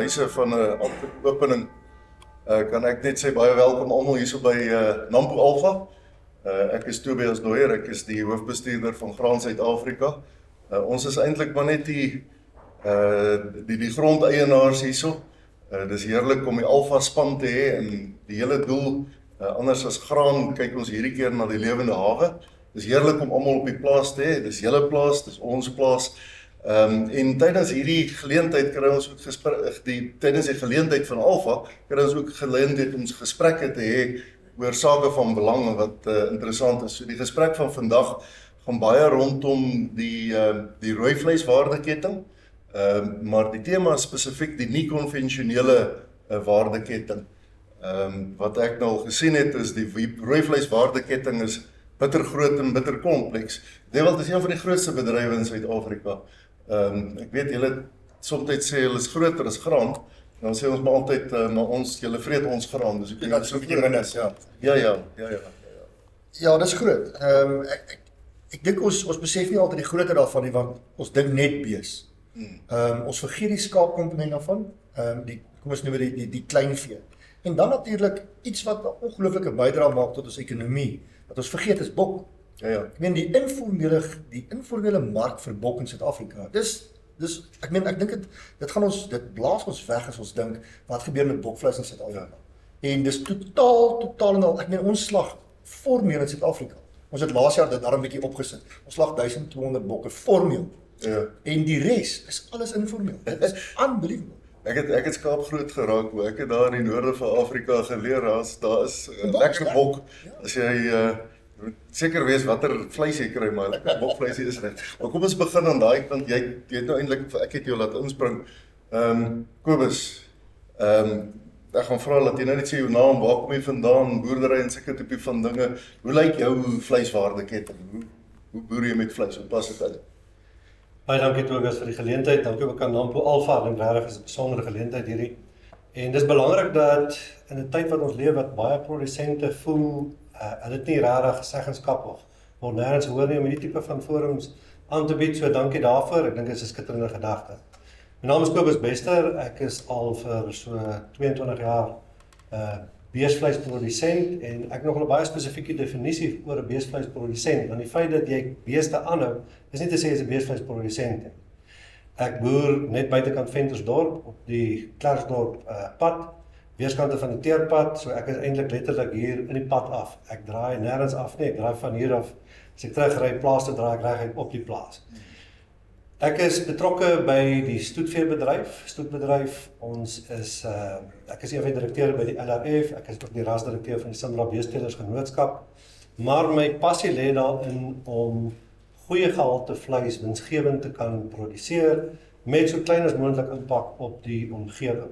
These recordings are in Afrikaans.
wyse van 'n opening kan ek net sê baie welkom almal hierso by Nampo Alpha. Ek is Tobias Dooyer, ek is die hoofbestuurder van Graan Suid-Afrika. Ons is eintlik maar net die grondeienaars hierso. Dis heerlik om die Alpha span te hê en die hele doel, anders as graan, kyk ons hierdie keer na die lewende hawe. Dis heerlik om almal op die plaas te hê, dis julle plaas, dis ons plaas. En tydens hierdie geleentheid kry ons ook tydens die geleentheid van Alpha, kry ons ook geleentheid om gesprekke te hê oor sake van belang wat interessant is. So die gesprek van vandag gaan baie rondom die rooi vleiswaardeketting, maar die tema is spesifiek die nie-konvensionele waardeketting. Wat ek nou al gesien het is die rooi vleiswaardeketting is bitter groot en bitter kompleks. Dit is een van die grootste bedrywe in Suid-Afrika. Ek weet julle soms sê hulle is groter as graan, dan sê ons maar altyd, maar julle vreet ons graan, dus ek dat is ook nie min is, ja. Ja, dis groot. Ek dink ons besef nie altyd die grootte daarvan nie, want ons dink net bees. Ons vergeet die skaapkomponent daarvan, kom ons noem die kleinvee. En dan natuurlik iets wat 'n ongelooflike bydrae maak tot ons ekonomie, wat ons vergeet is bok. Ek meen die informele mark vir bok in Suid-Afrika. Ek dink dit blaas ons weg as ons dink wat gebeur met bokvleis in Suid-Afrika. En dis totaal en al, ek meen ons slag formeel in Suid-Afrika. Ons het laas jaar dit daar 'n bietjie opgesit. Ons slag 1200 bokke formeel. En die res is alles informeel. Dit is unbelievable. Ek het skaap groot geraak, ek het daar in die noorde van Afrika geleer, daar is lekker bok, as jy seker weet watter vleis jy kry, maar lekker bokvleis is reg. Maar kom ons begin aan daai punt, jy het nou eintlik, ek het jou laat inspring. Kobus, ek gaan vra dat jy nou net sê jou naam, waar kom jy vandaan, boerdery en sulke tipe van dinge. Hoe lyk jou vleiswaardeketting? Hoe boer jy met vleis? Hoe pas dit uit? Baie dankie Tobias vir die geleentheid. Dankie ook aan Nampo Alpha, en regtig is 'n besondere geleentheid hierdie. En dis belangrik dat in 'n tyd wat ons leef wat baie produsente voel, hulle het nie regtig seggenskap of word nêrens hoor nie om hierdie tipe van forums aan te bied. So dankie daarvoor. Ek dink dit is 'n skitterende gedagte. My naam is Kobus Bester. Ek is al vir so 22 jaar beesvleisprodusent en ek nog 'n baie spesifieke definisie oor 'n beesvleisprodusent. Want die feit dat jy beeste aanhou, is nie te sê jy is 'n beesvleisprodusent nie. Ek boer net buitekant Ventersdorp op die Klerksdorp pad, weerskante van die teerpad, so ek is eintlik letterlik hier in die pad af. Ek draai nêrens af nie, ek draai van hier af, as ek terugry plaas te draai, ek reguit op die plaas. Ek is betrokke by die stoetbedryf. Ek is een van die direkteure by die LRF, ek is ook die rasdirekteur van die Simra Beestelers Genootskap, maar my passie lê daarin om goeie gehalte vleis winsgewend te kan produseer met so klein as moontlik impak op die omgewing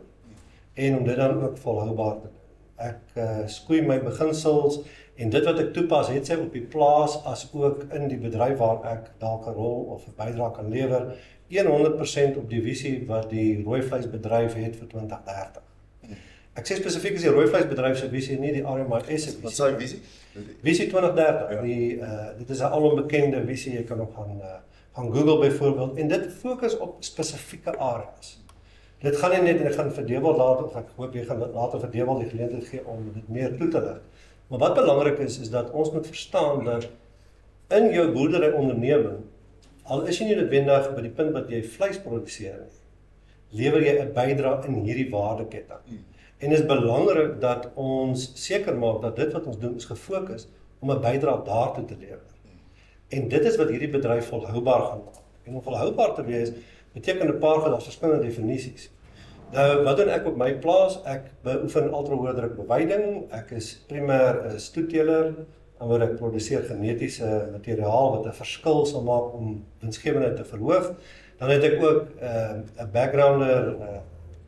en om dit dan ook volhoubaar te doen. Ek skoei my beginsels en dit wat ek toepas, het sy op die plaas as ook in die bedryf waar ek dalk 'n rol of 'n bydrae kan lewer, 100% op die visie wat die rooi vleisbedryf het vir 2030. Ek sê spesifiek is die rooi vleisbedryf se visie, nie die RMIS se visie. Wat is die visie? Visie 2030. Dit is 'n alonbekende visie, jy kan ook gaan Google byvoorbeeld, en dit fokus op spesifieke areas. Dit gaan nie net, en ek gaan vir Dewald later, of ek hoop jy gaan later vir Dewald die geleentheid gee om dit meer toe te lig. Maar wat belangrik is dat ons moet verstaan dat in jou boerdery onderneming, al is jy nie noodwendig by die punt wat jy vleis produseer nie, lewer jy 'n bydrae in hierdie waardeketting. En dit is belangrik dat ons seker maak dat dit wat ons doen is gefokus om 'n bydrae daartoe te lewer. En dit is wat hierdie bedryf volhoubaar gaan maak. En om volhoubaar te wees, beteken 'n paar daar's verskillende definisies. Nou, wat doen ek op my plaas? Ek beoefen ultra-hoë druk beweiding. Ek is primêr 'n stoetteler, waar ek produseer genetiese materiaal wat 'n verskil sal maak om winsgewendheid te verhoog. Dan het ek ook 'n backgrounder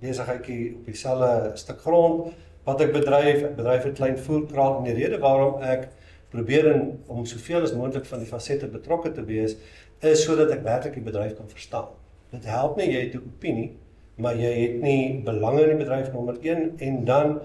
besigheidjie op dieselfde stuk grond wat ek bedryf. Ek bedryf 'n klein voerkraal, en die rede waarom ek probeer om soveel as moontlik van die fasette betrokke te wees, is sodat ek werklik die bedryf kan verstaan. Dit help nie jy het 'n opinie, maar jy het nie belange in die bedryf nommer 1, en dan,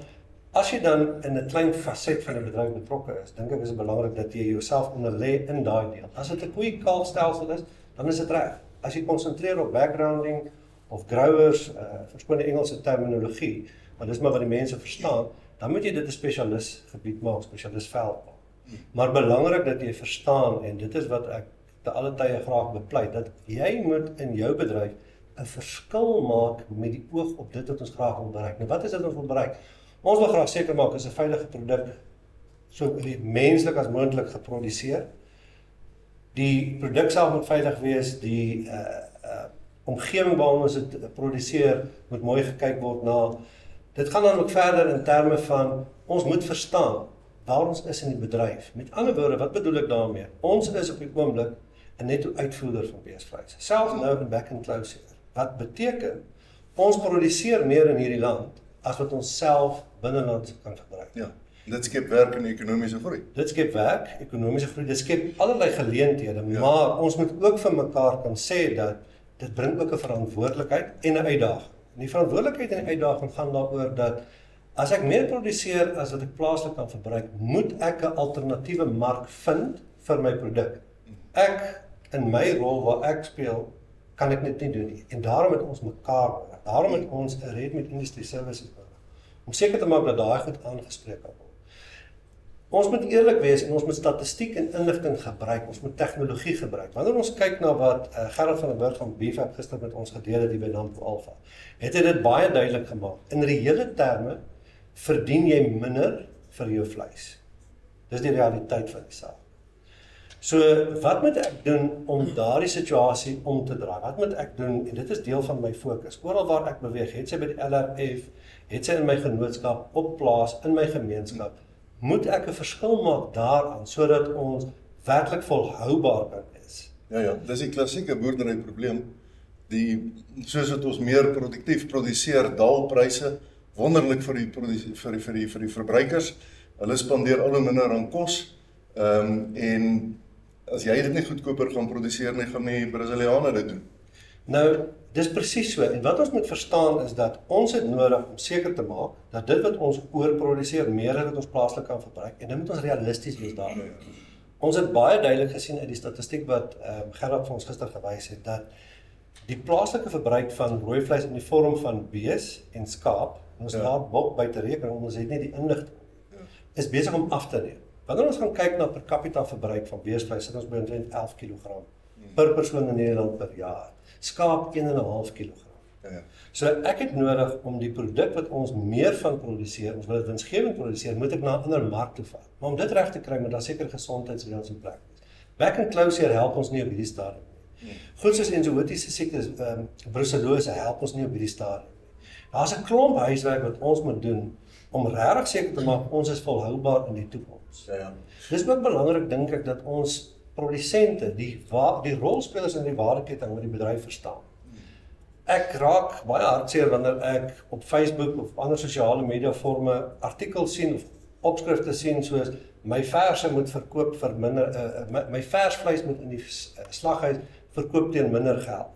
as jy dan in 'n klein faset van 'n bedryf betrokke is, dink ek is dit belangrik dat jy jouself onderlê in daai deel. As dit 'n koei-kalfstelsel is, dan is dit reg. As jy konsentreer op backgrounding, of growers, verskoon die Engelse terminologie, maar dis maar wat die mense verstaan, dan moet jy dit 'n spesialis gebied maak, spesialis veld maak. Maar belangrik dat jy verstaan, en dit is wat ek te alle tye graag bepleit, dat jy moet in jou bedryf 'n verskil maak met die oog op dit wat ons graag wil bereik. Nou wat is dit ons wil bereik? Ons wil graag seker maak is 'n veilige produk so menslik as moontlik geproduseer. Die produk self moet veilig wees, die omgewing waarin ons dit produseer moet mooi gekyk word na. Dit gaan dan ook verder in terme van ons moet verstaan waar ons is in die bedryf. Met ander woorde, wat bedoel ek daarmee? Ons is op die oomblik 'n netto uitvoerder van beesvleis. Selfs nou in back and close hier. Wat beteken ons produseer meer in hierdie land as wat ons self binneland kan gebruik. Ja, dit skep werk en ekonomiese groei. Dit skep werk, ekonomiese groei, dit skep allerlei geleenthede, maar ons moet ook vir mekaar kan sê dat dit bring ook 'n verantwoordelikheid en 'n uitdaging. En die verantwoordelikheid en die uitdaging gaan daaroor dat as ek meer produseer as wat ek plaaslik kan verbruik, moet ek 'n alternatiewe mark vind vir my produk. Ek in my rol waar ek speel, kan ek dit nie doen nie. En daarom het ons mekaar nodig. Daarom het ons 'n Red Meat Industry Services nodig. Om seker te maak dat daai goed aangespreek kan word. Ons moet eerlik wees en ons moet statistiek en inligting gebruik. Ons moet tegnologie gebruik. Wanneer ons kyk na wat Gerard van der Burg van BFAP gister met ons gedeel het by Nampo Alpha, het hy dit baie duidelik gemaak. In reële terme verdien jy minder vir jou vleis. Dis die realiteit van die saak. So, wat moet ek doen om daardie situasie om te draai? Wat moet ek doen? En dit is deel van my fokus. Oral waar ek beweeg, het sy by die LRF, het sy in my genootskap, op plaas, in my gemeenskap, moet ek 'n verskil maak daaraan, sodat ons werklik volhoubaar kan wees. Ja, dis die klassieke boerderyprobleem. Soos wat ons meer produktief produseer, daal pryse, wonderlik vir die verbruikers. Hulle spandeer al hoe minder aan kos, en as jy dit nie goedkoper gaan produseer nie, gaan die Brasiliane dit doen. Nou, dis presies so, en wat ons moet verstaan is dat ons het nodig om seker te maak, dat dit wat ons oorproduseer, meer as wat ons plaaslik kan verbruik, en dit moet ons realisties wees daarin. Ons het baie duidelik gesien uit die statistiek wat Gerard vir ons gister gewys het, dat die plaaslike verbruik van rooi vleis in die vorm van bees en skaap, en ons laat bok buite rekening, ons het nie die inligting, is besig om af te neem. Wanneer ons gaan kyk na per capita verbruik van beesvleis, sit ons by omtrent 11 kg per persoon in Nederland per jaar. Skaap 1,5 kg. Ja. So ek het nodig om die produk wat ons meer van produseer, ons wil dit winsgewend produseer, moet ek na 'n ander mark toe vat. Maar om dit reg te kry, moet daar seker gesondheidsreëls in plek wees. Back and close hier help ons nie op hierdie stadium nie. Goed soos enzootiese siektes, brucellose help ons nie op hierdie stadium nie. Daar's 'n klomp huiswerk wat ons moet doen om regtig seker te maak ons is volhoubaar in die toekoms. Ja. Dis ook belangrik, dink ek, dat ons produsente, die rolspelers in die waardeketting met die bedryf verstaan. Ek raak baie hartseer wanneer ek op Facebook of ander sosiale media forme artikels sien of opskrifte sien soos my verse moet verkoop vir minder, my versvleis moet in die slaghuis verkoop teen minder geld.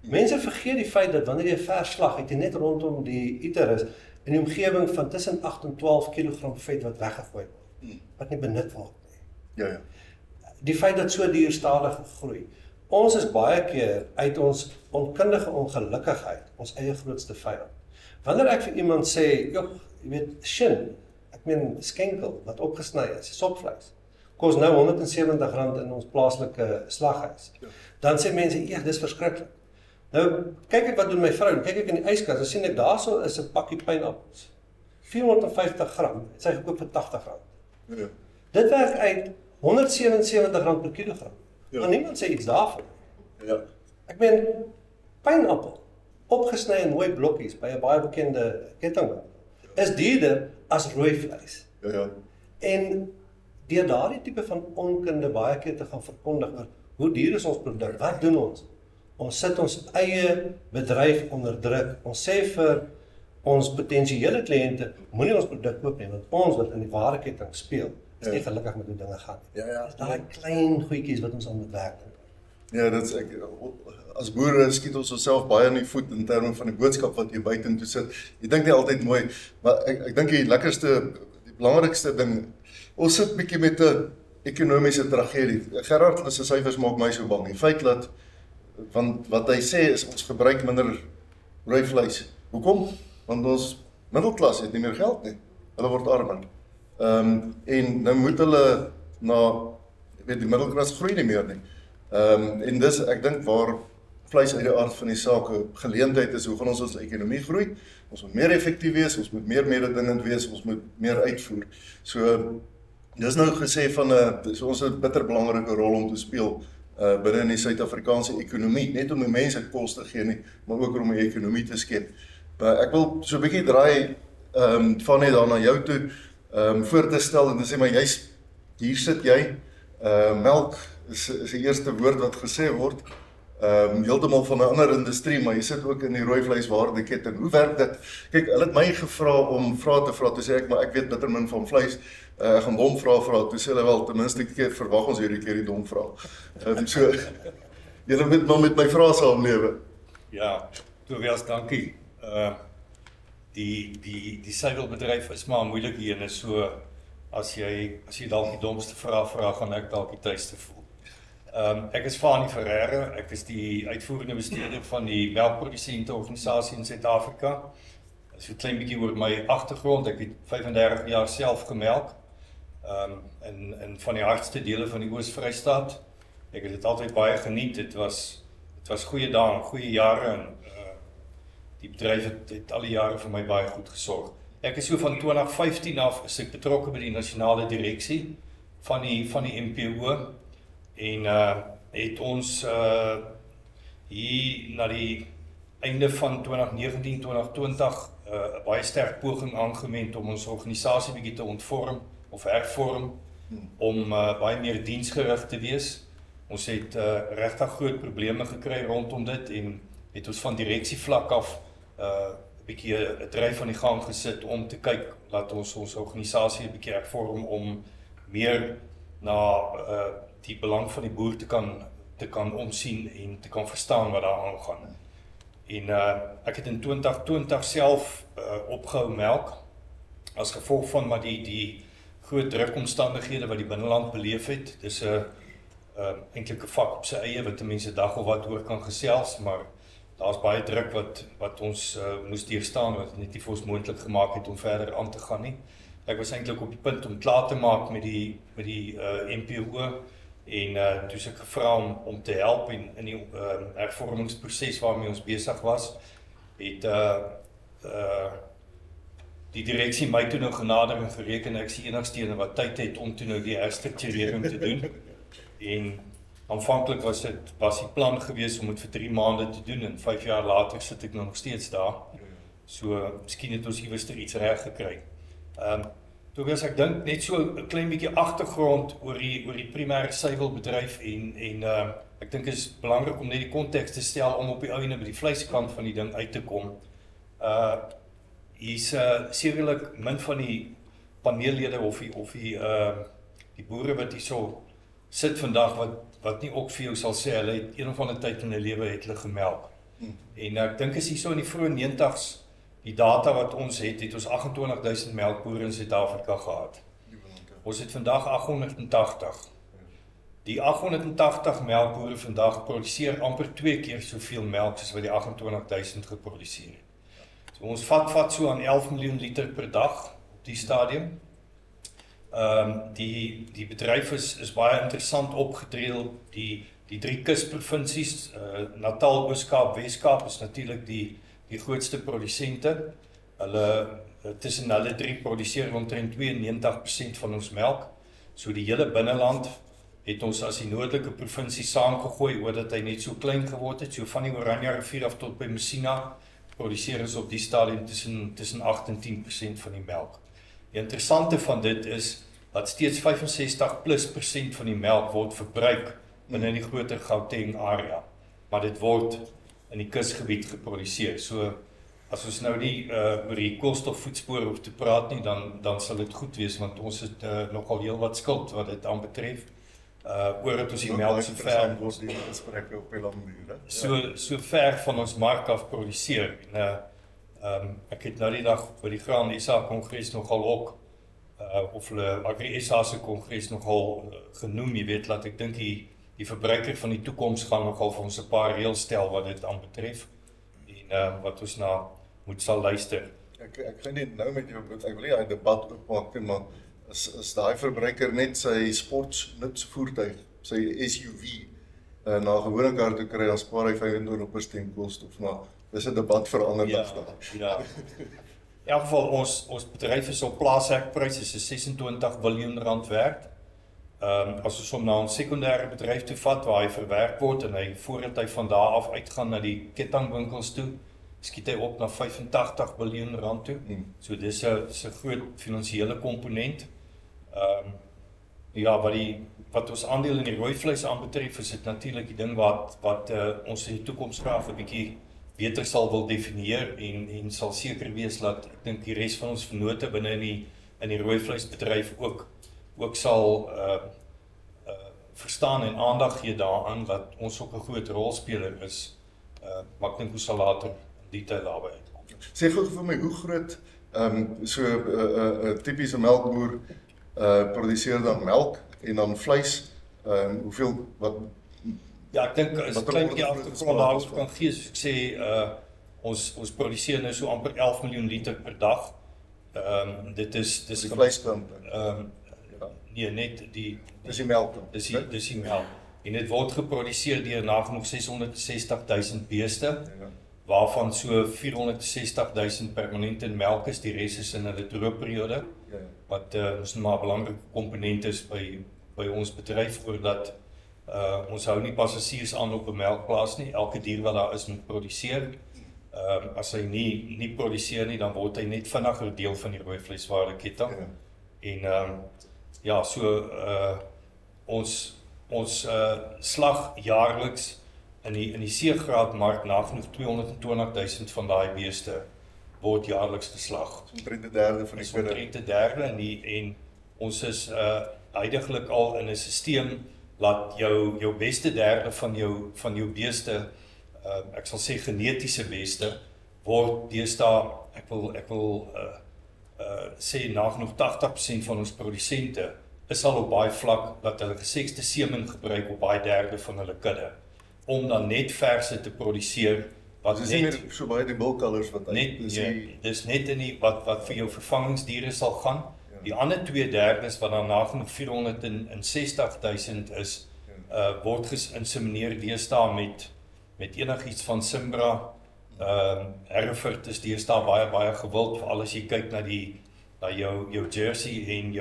Mense vergeet die feit dat wanneer jy vers slag, het jy net rondom die uterus in die omgewing van tussen 8 en 12 kg vet wat weggegooi word, wat nie benut word nie. Ja. Die feit dat so duur stadig groei. Ons is baie keer uit ons onkundige ongelukkigheid ons eie grootste vyand. Wanneer ek vir iemand sê, jy weet, shin, ek meen skenkel wat opgesny is, sopvleis, kos nou R170 in ons plaaslike slaghuis. Dan sê mense, ja, dis verskriklik. Nou, kyk ek wat doen my vrou, kyk ek in die yskas, dan sien ek daarso is 'n pakkie pynappels. 450 gram, sy gekoop vir R80. Ja. Dit werk uit R177 per kilogram. Ja. Maar niemand sê iets daarvan. Ja. Ek meen, pynappel, opgesny in mooi blokkies by 'n baie bekende kettingwinkel, is duurder as rooi vleis. Ja. En deur daardie tipe van onkunde baie keer te gaan verkondig oor hoe duur is ons produk, wat doen ons? Ons sit ons eie bedryf onder druk. Ons sê vir ons potensiële kliënte, moenie ons produk koop nie, want ons wat in die waardeketting speel, is nie gelukkig met hoe dinge gaan. Ja. Dis daai klein goedjies wat ons aan moet werk. Ja, as boere skiet ons onsself baie in die voet in terme van die boodskap wat jy buitentoe sit. Jy dink nie altyd mooi, maar ek dink die belangrikste ding, ons sit bietjie met 'n ekonomiese tragedie. Gerard se syfers maak my so bang. Die feit dat, want wat hy sê is ons gebruik minder rooi vleis. Hoekom? Want ons middelklas het nie meer geld nie. Hulle word armer. En nou moet hulle die middelklas groei nie meer nie. En dis, ek dink waar vleis uit die aard van die saak 'n geleentheid is, hoe gaan ons ekonomie groei? Ons moet meer effektief wees, ons moet meer mededingend wees, ons moet meer uitvoer. So, dis nou gesê van so ons het 'n bitter belangrike rol om te speel binne in die Suid-Afrikaanse ekonomie, net om die mense kos te gee nie, maar ook om die ekonomie te skep. Ek wil so 'n bietjie draai van net daar na jou toe voor te stel en te sê, maar hier sit jy, melk is die eerste woord wat gesê word, heeltemal van 'n ander industrie, maar jy sit ook in die rooi vleiswaardeketting. Hoe werk dit? Kyk, hulle het my gevra om vrae te vra, toe sê ek, maar ek weet bitter min van vleis, ek gaan dom vrae vra, toe sê hulle wel, ten minste keer verwag ons hierdie keer die dom vrae. So, julle moet maar met my vrae saamlewe. Ja, Tobias, dankie. Die suiwelbedryf is maar 'n moeilike een, so as jy dalk die domste vraag vra, gaan ek dalk die tuiste voel. Ek is Fanie Ferreira, ek is die uitvoerende bestuurder van die melkprodusentenorganisasie in Suid-Afrika. So 'n klein bietjie oor my agtergrond, ek het 35 jaar self gemelk, in van die hardste dele van die Oos-Vrystaat. Ek het dit altyd baie geniet, dit was goeie dae, goeie jare, en die bedryf het al die jare vir my baie goed gesorg. Ek is so van 2015 af is ek betrokke by die nasionale direksie van die MPO, en het ons hier na die einde van 2019-2020 'n baie sterk poging aangewend om ons organisasie bietjie te ontvorm of hervorm, om baie meer diensgerig te wees. Ons het regtig groot probleme gekry rondom dit, en het ons van direksievlak af 'n bietjie 'n dryf aan die gang gesit om te kyk, laat ons organisasie 'n bietjie hervorm om meer na die belang van die boer te kan omsien en te kan verstaan wat daar aangaan. En ek het in 2020 self opgehou melk, as gevolg van maar die groot drukomstandighede wat die binneland beleef het. Dis 'n eintlik 'n vak op sy eie wat mense dag of wat oor kan gesels, maar daar's baie druk wat ons moes deurstaan, wat net nie vir ons moontlik gemaak het om verder aan te gaan nie. Ek was eintlik op die punt om klaar te maak met die MPO, en toe is ek gevra om te help in die hervormingsproses waarmee ons besig was, het die direksie my toe nou genader en gereken, ek is die enigste een wat tyd het om toe nou die herstrukturering te doen. En aanvanklik was die plan gewees om dit vir 3 maande te doen, en 5 jaar later sit ek nog steeds daar. So, miskien het ons iewers iets reg gekry. Tobias, ek dink net so 'n klein bietjie agtergrond oor die primêre suiwelbedryf, en ek dink dit is belangrik om net die konteks te stel om op die einde by die vleiskant van die ding uit te kom. Hier's sekerlik min van die paneellede of die boere wat hierso sit vandag wat nie ook vir jou sal sê hulle het een of ander tyd in 'n lewe het hulle gemelk. En ek dink is hierso in die vroeë 90's, die data wat ons het ons 28,000 melkboere in Suid-Afrika gehad. Ons het vandag 880. Die 880 melkboere vandag produseer amper 2 keer soveel melk soos wat die 28,000 geproduseer het. So ons vat so aan 11 miljoen liter per dag op die stadium. Die bedryf is baie interessant opgedeel. Die 3 kusprovinsies, Natal, Oos-Kaap, Wes-Kaap is natuurlik die grootste produsente. Tussen hulle 3 produseer omtrent 92% van ons melk. So die hele binneland het ons as die noordelike provinsie saamgegooi, omdat hy net so klein geword het. So van die Oranje rivier af tot by Messina produseer ons op die stadium tussen 8 en 10% van die melk. Die interessante van dit is dat steeds 65% van die melk word verbruik binne die groter Gauteng area, maar dit word in die kusgebied geproduseer. So as ons nou nie oor die koolstofvoetspoor hoef te praat nie, dan sal dit goed wees, want ons het nogal heel wat skuld wat dit aanbetref. Oor dat ons die melk so ver ons die gesprekke op die lang duur, so ver van ons mark af produseer. En ek het nou die dag by die Graan SA Kongres nogal ook of hulle Agri SA se kongres nogal genoem, jy weet, laat ek dink die verbruiker van die toekoms gaan nogal vir ons 'n paar reëls stel wat dit aanbetref. En en wat ons na sal luister. Ek gaan nie nou met jou, ek wil nie daai debat oopmaak nie, maar is daai verbruiker net sy sportsnutsvoertuig, sy SUV, na gewone kar toe kry, dan spaar hy 25% koolstof, maar dis 'n debat vir 'n ander dag. Ja. In elk geval, ons bedryf is op plaashekpryse, is 26 biljoen rand werd. As ons hom na ons sekondêre bedryf toe vat, waar hy verwerk word, en voordat hy van daar af uitgaan na die kettingwinkels toe, skiet hy op na 85 biljoen rand toe. So dis 'n groot finansiële komponent. Ja, wat ons aandeel in die rooi vleis aanbetref, is dit natuurlik die ding wat ons in die toekoms graag 'n bietjie beter sal wil definieer en sal seker wees dat ek dink die res van ons vennote binne in die rooi vleisbedryf ook sal verstaan en aandag gee daaraan dat ons ook 'n groot rolspeler is. Maar ek dink ons sal later in detail daarby uitkom. Sê gou vir my, hoe groot so 'n tipiese melkboer produseer dan melk en dan vleis, hoeveel wat Ja, ek dink as Wat ek klein er bietjie onder agtergrond daaroor kan gee, soos ek sê, ons produseer nou so amper 11 miljoen liter per dag. Dit is die vleiskant, nee, net die dis die melk. dis die melk. En dit word geproduseer deur nagenoeg 660.000 beeste, Ja. waarvan so 460.000 permanent in melk is, die res is in hulle droogperiode, Ja. wat is maar 'n belangrike komponent is by ons bedryf, oordat ons hou nie passasiers aan op 'n melkplaas nie. Elke dier wat daar is moet produseer. As hy nie produseer nie, dan word hy net vinniger deel van die rooi vleiswaardeketting. En ja, so ons slag jaarliks in die C-graadmark nagenoeg 220.000 van daai beeste word jaarliks geslag. Omtrent 1/3 van die Dis kudde. omtrent 1/3 en ons is huidigelik al in 'n stelsel laat jou beste derde van jou beeste, ek sal sê genetiese beeste, word deesdae, ek wil sê nagenoeg 80% van ons produsente is al op baie vlak dat hulle gesekste semen gebruik op baie derde van hulle kudde, om dan net verse te produseer, wat Dis nie net meer so baie die bulkalers wat dis net in die wat vir jou vervangingsdiere sal gaan. Die ander 2/3 wat dan nagenoeg 460.000 is, word geïnsemineer deesdae met enigiets van Simbra. Hereford is deesdae baie gewild, veral as jy kyk na jou Jersey en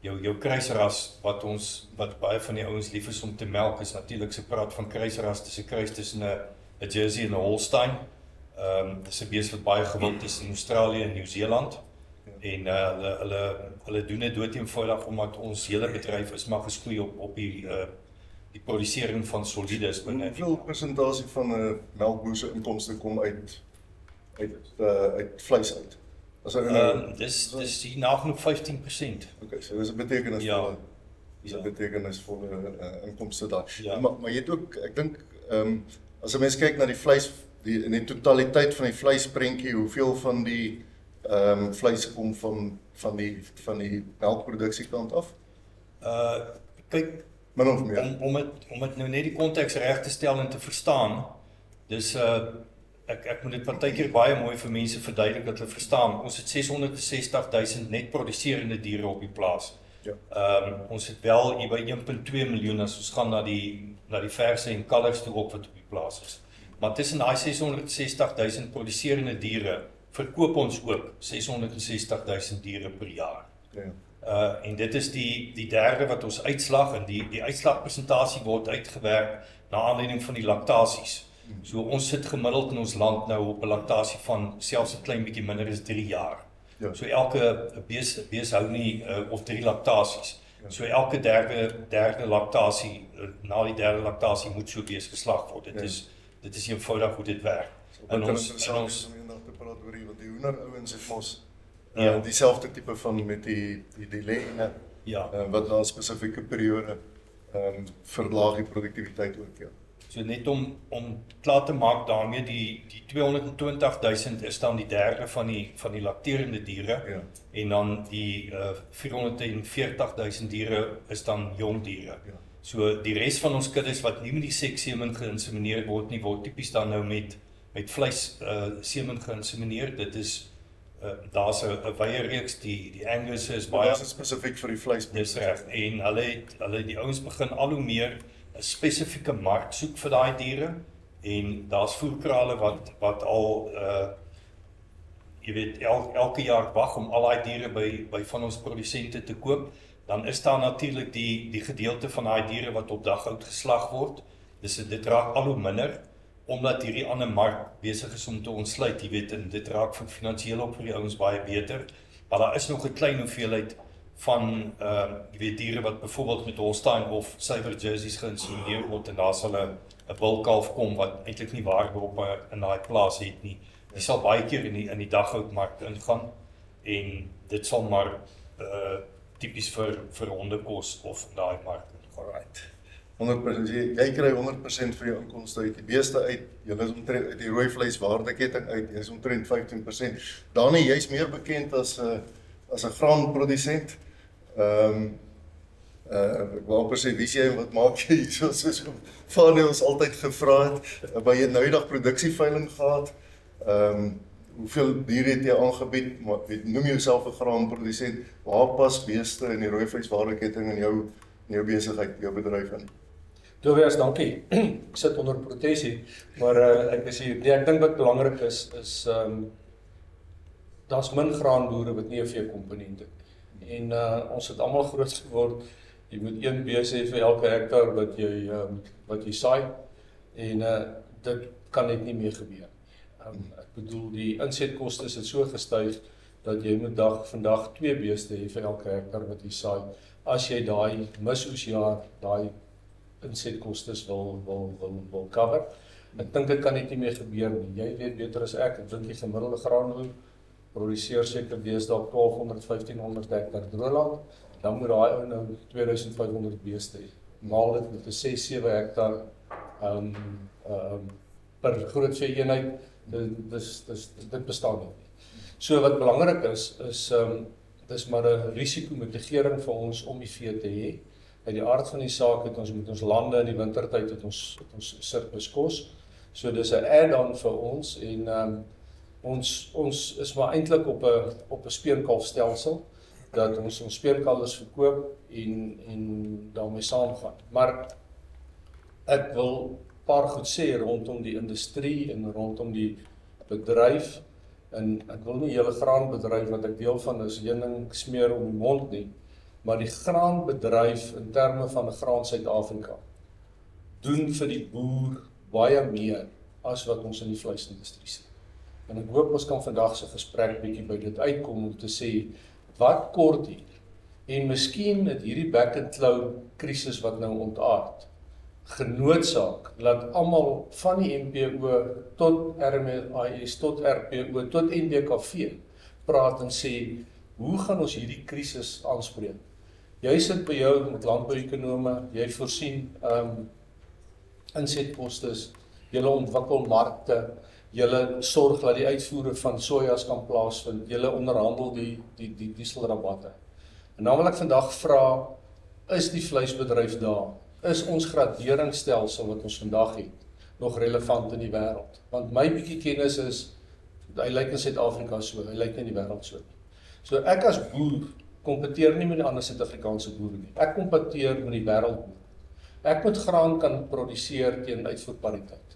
jou kruisras wat baie van die ouens lief is om te melk, is natuurlik se praat van kruisras, dis 'n kruis tussen 'n Jersey en 'n Holstein. Dis 'n bees wat baie gewild is in Australië en Nieu-Seeland. En hulle doen dit doeteenvoudig omdat ons hele bedryf is maar geskoei op die produsering van solides binne. Hoeveel persentasie van 'n melkboer se inkomste kom uit vleis uit? As hy Dis hier nagenoeg 15%. Okay, so dis 'n betekenisvolle Ja. betekenisvolle inkomste daar. Ja. Maar jy het ook, ek dink, as 'n mens kyk na die vleis, in die totaliteit van die vleisprentjie, hoeveel van die vleis kom van die melkproduksiekant af? Kyk, Min of meer. om dit nou net die konteks reg te stel en te verstaan, dis ek moet dit partykeer baie mooi vir mense verduidelik dat hulle verstaan. Ons het 660.000 net produserende diere op die plaas. Ja. Ons het wel hier by 1.2 miljoen as ons gaan na die verse en kalvers toe op wat op die plaas is. Maar tussen daai 660.000 produserende diere verkoop ons ook 660.000 diere per jaar. Ja. En dit is die derde wat ons uitslag, en die uitslagpresentasie word uitgewerk na aanleiding van die laktasies. So ons sit gemiddeld in ons land nou op 'n laktasie van selfs 'n klein bietjie minder as 3 jaar. Ja. So elke bees hou nie of 3 laktasies. So elke derde laktasie, na die derde laktasie moet so bees geslag word. Dit is eenvoudig hoe dit werk. En ons om eendag te praat oor die, want die hoenderouens het mos Ja. dieselfde tipe van met die lenne, Ja. wat na 'n spesifieke periode verlaag die produktiwiteit ook, ja. So net om klaar te maak daarmee, die 220.000 is dan die derde van die lakterende diere, Ja. en dan die 440.000 diere is dan jong diere. Ja. So die res van ons kuddes wat nie met die sekssemen geïnsemineer word nie, word tipies dan nou met met vleis semen geïnsemineer. Dit is daar's 'n wye reeks, die Angus is Maar baie dit is spesifiek vir die vleis. dis reg en hulle die ouens begin al hoe meer 'n spesifieke mark soek vir daai diere en daar's voerkrale wat al jy weet elke jaar wag om al daai diere by van ons produsente te koop. Dan is daar natuurlik die gedeelte van daai diere wat op dag oud geslag word. Dit raak al hoe minder omdat hierdie ander mark besig is om te ontsluit, jy weet, en dit raak vir finansiëel op vir die ouens baie beter. Maar daar is nog 'n klein hoeveelheid van jy weet diere wat byvoorbeeld met Holstein of suiwer jerseys geïnsemineer word en daar sal 'n bulkalf kom wat eintlik nie waarde op in daai plaas het nie. Die sal baie keer in die dagoudmark ingaan en dit sal maar tipies vir hondekos of daai mark. Alright. 100%, jy kry 100% vir jou inkomste uit die beeste uit, jy is omtrent uit die rooi vleis waardeketting uit, jy is omtrent 15%. Dani, jy's meer bekend as 'n graanprodusent. Ek wou amper sê, wie is jy en wat maak jy hier, soos Fanie ons altyd gevra het, by jy nou die dag produksieveiling gehad, hoeveel diere het jy aangebied, maar noem jouself 'n graanprodusent, waar pas beeste in die rooi vleis waardeketting in jou besigheid, jou bedryf in? Tobias, dankie. Ek sit onder protesie, maar ek is hier. Nee, ek dink wat belangrik is daar's min graanboere wat nie 'n veekomponent het. En ons het almal groot geword. Jy moet een bees hê vir elke hektaar wat jy saai en dit kan net nie meer gebeur. Ek bedoel die insetkoste het so gestyg dat jy moet vandag 2 beeste hê vir elke hektaar wat jy saai. As jy daai misoesjaar, daai insetkostes wil cover. Ek dink dit kan net nie meer gebeur nie. Jy weet beter as ek dink die gemiddelde graanboer produseer seker deesdae 1200-1500 hektaar droëland, dan moet daai ou nou 2500 beeste hê. Maal dit met 'n 6-7 hektaar per groot vee eenheid, dit bestaan nie. So wat belangrik is dis maar 'n risikomitigering vir ons om die vee te hê. Uit die aard van die saak het ons met ons lande in die wintertyd het ons surplus kos. So dis 'n add-on vir ons en ons is maar eintlik op 'n speenkalfstelsel dat ons speenkalwers verkoop en daarmee saamgaan. Maar ek wil 'n paar goed sê rondom die industrie en rondom die bedryf. En ek wil nie hele graanbedryf wat ek deel van is heuning smeer om die mond nie, maar die graanbedryf in terme van 'n graan Suid-Afrika doen vir die boer baie meer as wat ons in die vleisindustrie sien. En ek hoop ons kan vandag se gesprek bietjie by dit uitkom om te sê wat kort hier. En miskien het hierdie back and claw krisis wat nou ontaard genoodsaak laat almal van die MPO tot RMIS tot RPO tot NBKV praat en sê hoe gaan ons hierdie krisis aanspreek? Jy sit by jou met landbouekonome, jy voorsien insetkostes, jy ontwikkel markte, jy sorg dat die uitvoere van sojas kan plaasvind, jy onderhandel die dieselrabatte. En dan wil ek vandag vra, is die vleisbedryf daar? Is ons graderingsstelsel wat ons vandag het nog relevant in die wêreld? Want my bietjie kennis is, hy lyk in Suid-Afrika so, hy lyk in die wêreld so. So ek as boer kompeteer nie met die ander Suid-Afrikaanse boere nie. Ek kompeteer met die wêreldboer. Ek moet graan kan produseer teen uitvoerpariteit.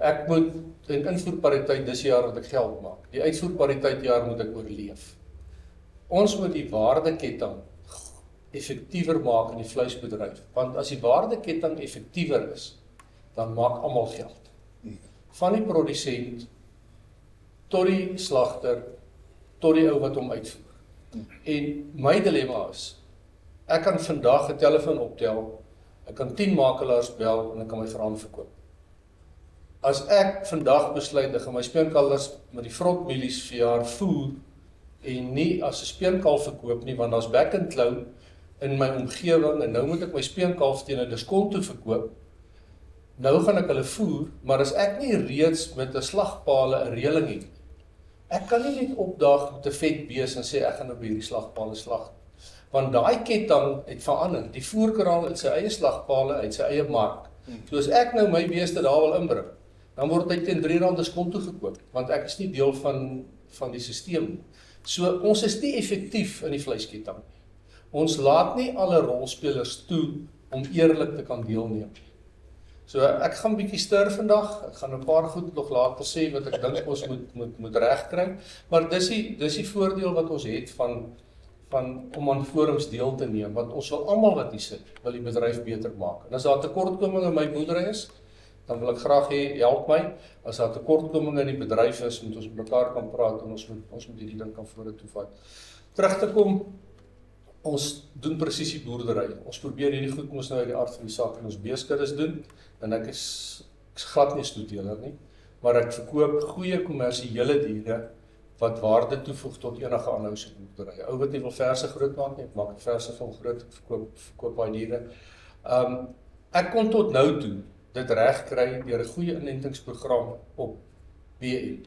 Ek moet in invoerpariteit dis jaar wat ek geld maak. Die uitvoerpariteit jaar moet ek oorleef. Ons moet die waardeketting effektiever maak in die vleisbedryf, want as die waardeketting effektiever is, dan maak almal geld. Van die produsent tot die slagter tot die ou wat hom uitvoer. En my dilemma is, ek kan vandag 'n telefoon optel, ek kan 10 makelaars bel en ek kan my graan verkoop. As ek vandag besluit ek gaan my speenkalvers met die vrotmielies vir jaar voer en nie as 'n speenkalf verkoop nie, want daar's back and claw in my omgewing en nou moet ek my speenkalf teen 'n diskonto verkoop. Nou gaan ek hulle voer, maar as ek nie reeds met 'n slagpale 'n reëling het, ek kan nie net opdaag met 'n vet bees en sê ek gaan op hierdie slagpale slag. Want daai ketting het verander. Die voerkraal het sy eie slagpale, uit sy eie mark. So as ek nou my beeste daar wil inbring, dan word hy teen R3 diskonto gekoop, want ek is nie deel van die stelsel nie. So ons is nie effektief in die vleisketting nie. Ons laat nie alle rolspelers toe om eerlik te kan deelneem. So ek gaan bietjie stir vandag, ek gaan 'n paar goed nog later sê wat ek dink ons moet regkry, maar dis die voordeel wat ons het van om aan forums deel te neem, want ons wil almal wat hier sit, wil die bedryf beter maak. En as daar tekortkominge in my boerdery is, dan wil ek graag hê, help my. As daar tekortkominge in die bedryf is, moet ons met mekaar kan praat en ons moet hierdie ding kan vorentoe vat. Terug te kom, ons doen presisie boerdery. Ons probeer hierdie goed mos nou uit die aard van die saak in ons beeskuddes doen, en ek is glad nie 'n stoetteler nie, maar ek verkoop goeie kommersiële diere wat waarde toevoeg tot enige aanhouse boerdery. Ou wat nie wil verse groot maak nie, ek maak verse van groot, ek verkoop baie diere. Ek kon tot nou toe dit reg kry deur 'n goeie inentingsprogram op BN.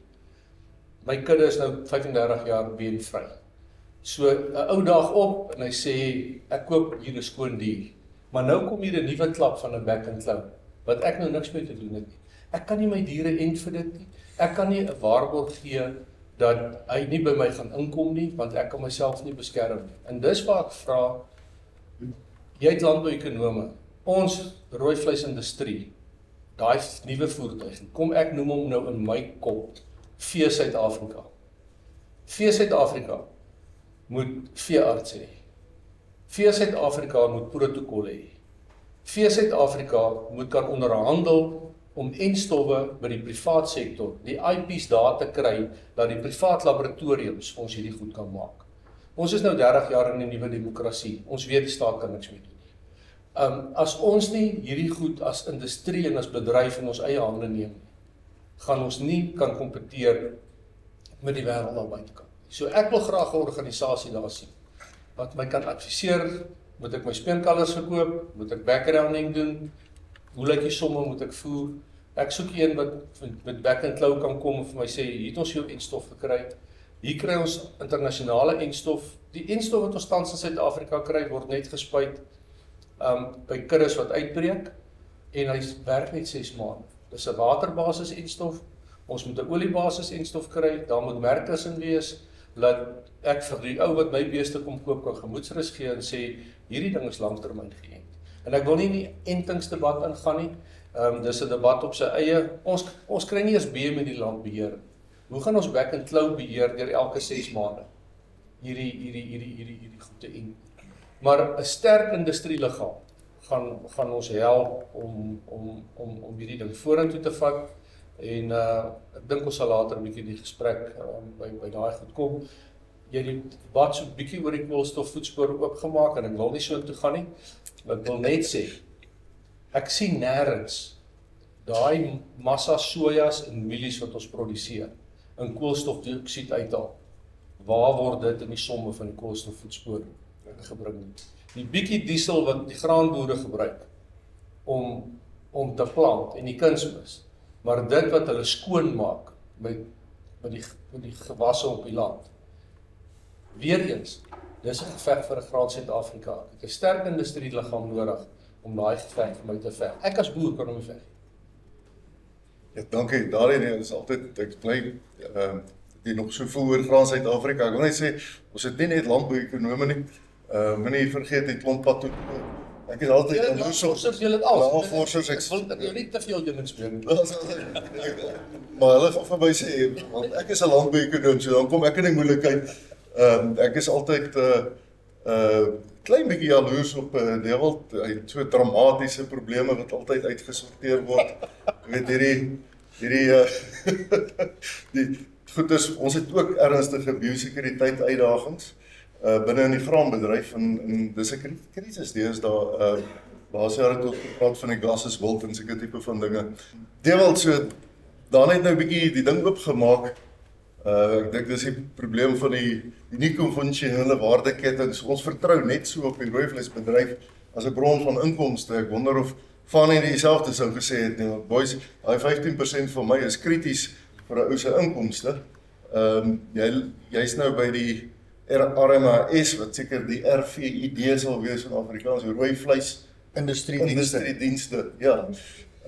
My kudde is nou 35 jaar BN-vry. So 'n ou dag op en hy sê ek koop hier 'n skoon dier. Maar nou kom hier 'n nuwe klap van 'n back and claw wat ek nou niks mee te doen het nie. Ek kan nie my diere ent vir dit nie. Ek kan nie 'n waarborg gee dat hy nie by my gaan inkom nie, want ek kan myself nie beskerm nie. En dis waar ek vra, jy het landbouekonome, ons rooi vleisindustrie, daai nuwe voertuig, kom ek noem hom nou in my kop, Vee Suid-Afrika. Vee Suid-Afrika moet veearts hê. Vee Suid-Afrika moet protokolle hê. Vee Suid-Afrika moet kan onderhandel om enstowwe by die privaat sektor, die IP's daar te kry, dat die privaat laboratoriums vir ons hierdie goed kan maak. Ons is nou 30 jaar in 'n nuwe demokrasie, ons weet die staat kan niks mee doen nie. As ons nie hierdie goed as industrie en as bedryf in ons eie hande neem, gaan ons nie kan kompeteer met die wêreld daar buitekant. So ek wil graag 'n organisasie daar sien, wat my kan adviseer, moet ek my speenkalvers verkoop, moet ek backgrounding doen, hoe lyk die somme moet ek voer, ek soek een wat met back and claw kan kom en vir my sê, hier het ons jou enstof gekry, hier kry ons internasionale enstof, die enstof wat ons tans in Suid-Afrika kry, word net gespuit by kuddes wat uitbreek, en hy werk net 6 maande. Dis 'n waterbasis enstof, ons moet 'n oliebasis enstof kry, daar moet merkers in wees, laat ek vir die ou wat my beeste kom koop kan gemoedsrus gee en sê, hierdie ding is langtermyn geënt. En ek wil nie in die entingsdebat ingaan nie, dis 'n debat op sy eie, ons kry nie eens BM in die land beheer. Hoe gaan ons back and claw beheer deur elke 6 maande? Hierdie goed te ent. Maar 'n sterk industrieliggaam gaan ons help om hierdie ding vorentoe te vat, en ek dink ons sal later 'n bietjie die gesprek by daai goed kom. Jy het die debat so 'n bietjie oor die koolstofvoetspoor oopgemaak, en ek wil nie so toe gaan nie. Ek wil net sê, ek sien nêrens daai massa sojas en mielies wat ons produseer, in koolstofdioksied uithaal. Waar word dit in die somme van die koolstofvoetspoor gebring? Die bietjie diesel wat die graanboere gebruik om te plant en die kunsmis, maar dit wat hulle skoon maak met die gewasse op die land. Weereens, dis 'n geveg vir 'n graan Suid-Afrika. Ek het 'n sterk industrieliggaam nodig om daai geveg vir my te veg. Ek as boer kan hom veg. Ja, dankie. Daarin is altyd, ek bly die nog so veel oor graan Suid-Afrika. Ek wil net sê, ons het nie net landbouekonome nie. Moenie vergeet die klomp patoe. Ek is altyd Navorsers, julle het al. Navorsers, Ek wil nie te veel dinge speel nie. Maar hulle van my sê, want ek is 'n landbouekonoom, so dan kom ek in die moeilikheid. Ek is altyd klein bietjie jaloers op Dewald, hy het so dramatiese probleme wat altyd uitgesorteer word. Jy weet die goed is, ons het ook ernstige biosekuriteit uitdagings binne in die graanbedryf, en dis 'n krisis deesdae. Laas jaar het ons gepraat van die gas is wild en sulke tipe van dinge. Dewald, so dan het nou 'n bietjie die ding oopgemaak. Ek dink dis die probleem van die nie konvensionele waardeketings. Ons vertrou net so op die rooivleisbedryf as 'n bron van inkomste. Ek wonder of Fanny dieselfde sou gesê het, nee, boys, daai 15% van my is krities vir 'n ou se inkomste. Jy's nou by die RMAS, wat seker die RVID sal wees in Afrikaans, rooi vleis Industriedienste. industriedienste, ja.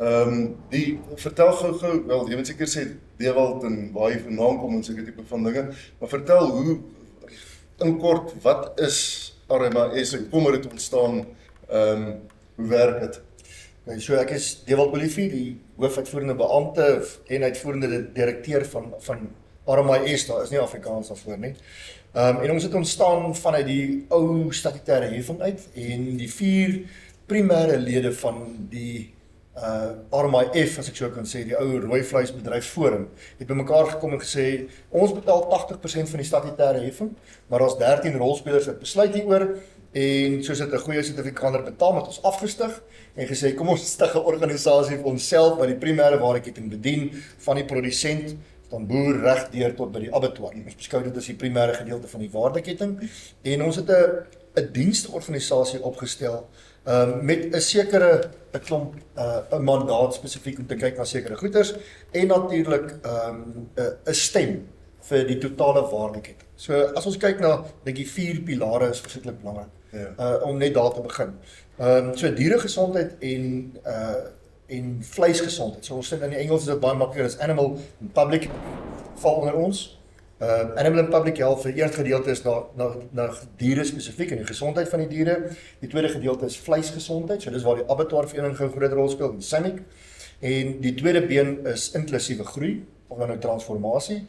Vertel gou, wel, jy moet seker sê Dewald en waar jy vandaan kom en sulke tipe van dinge, maar vertel hoe, in kort, wat is RMIS en kom het ontstaan, hoe werk dit? Okay, so ek is Dewald Olivier, die hoofuitvoerende beampte en uitvoerende direkteur van RMIS, daar is nie Afrikaans daarvoor nie. En ons het ontstaan vanuit die ou statutêre heffing uit en die 4 primêre lede van die RMIF, as ek so kan sê, die ou rooi vleisbedryfsforum, het bymekaar gekom en gesê, ons betaal 80% van die statutêre heffing, maar as 13 rolspelers het besluit hieroor, en soos dit 'n goeie Suid-Afrikaner betaal, het ons afgestig en gesê, kom ons stig 'n organisasie vir onsself wat die primêre waardeketting bedien van die produsent dan boer regdeur tot by die abattoir. Ons beskou dit as die primêre gedeelte van die waardeketting en ons het 'n diensteorganisasie opgestel met 'n sekere 'n klomp 'n mandaat spesifiek om te kyk na sekere goederes en natuurlik 'n stem vir die totale waardeketting. So as ons kyk na die 4 pilare is verskriklik belangrik om net daar te begin. So dieregesondheid en vleisgesondheid. So ons sê in die Engels is dit baie makliker as animal and public val onder ons. Animal and public health, die eerste gedeelte is na diere spesifiek en die gesondheid van die diere. Die tweede gedeelte is vleisgesondheid, so dis waar die abattoir vereniging 'n groot rol speel, die SAMIC. En die tweede been is inklusiewe groei, of dan nou transformasie.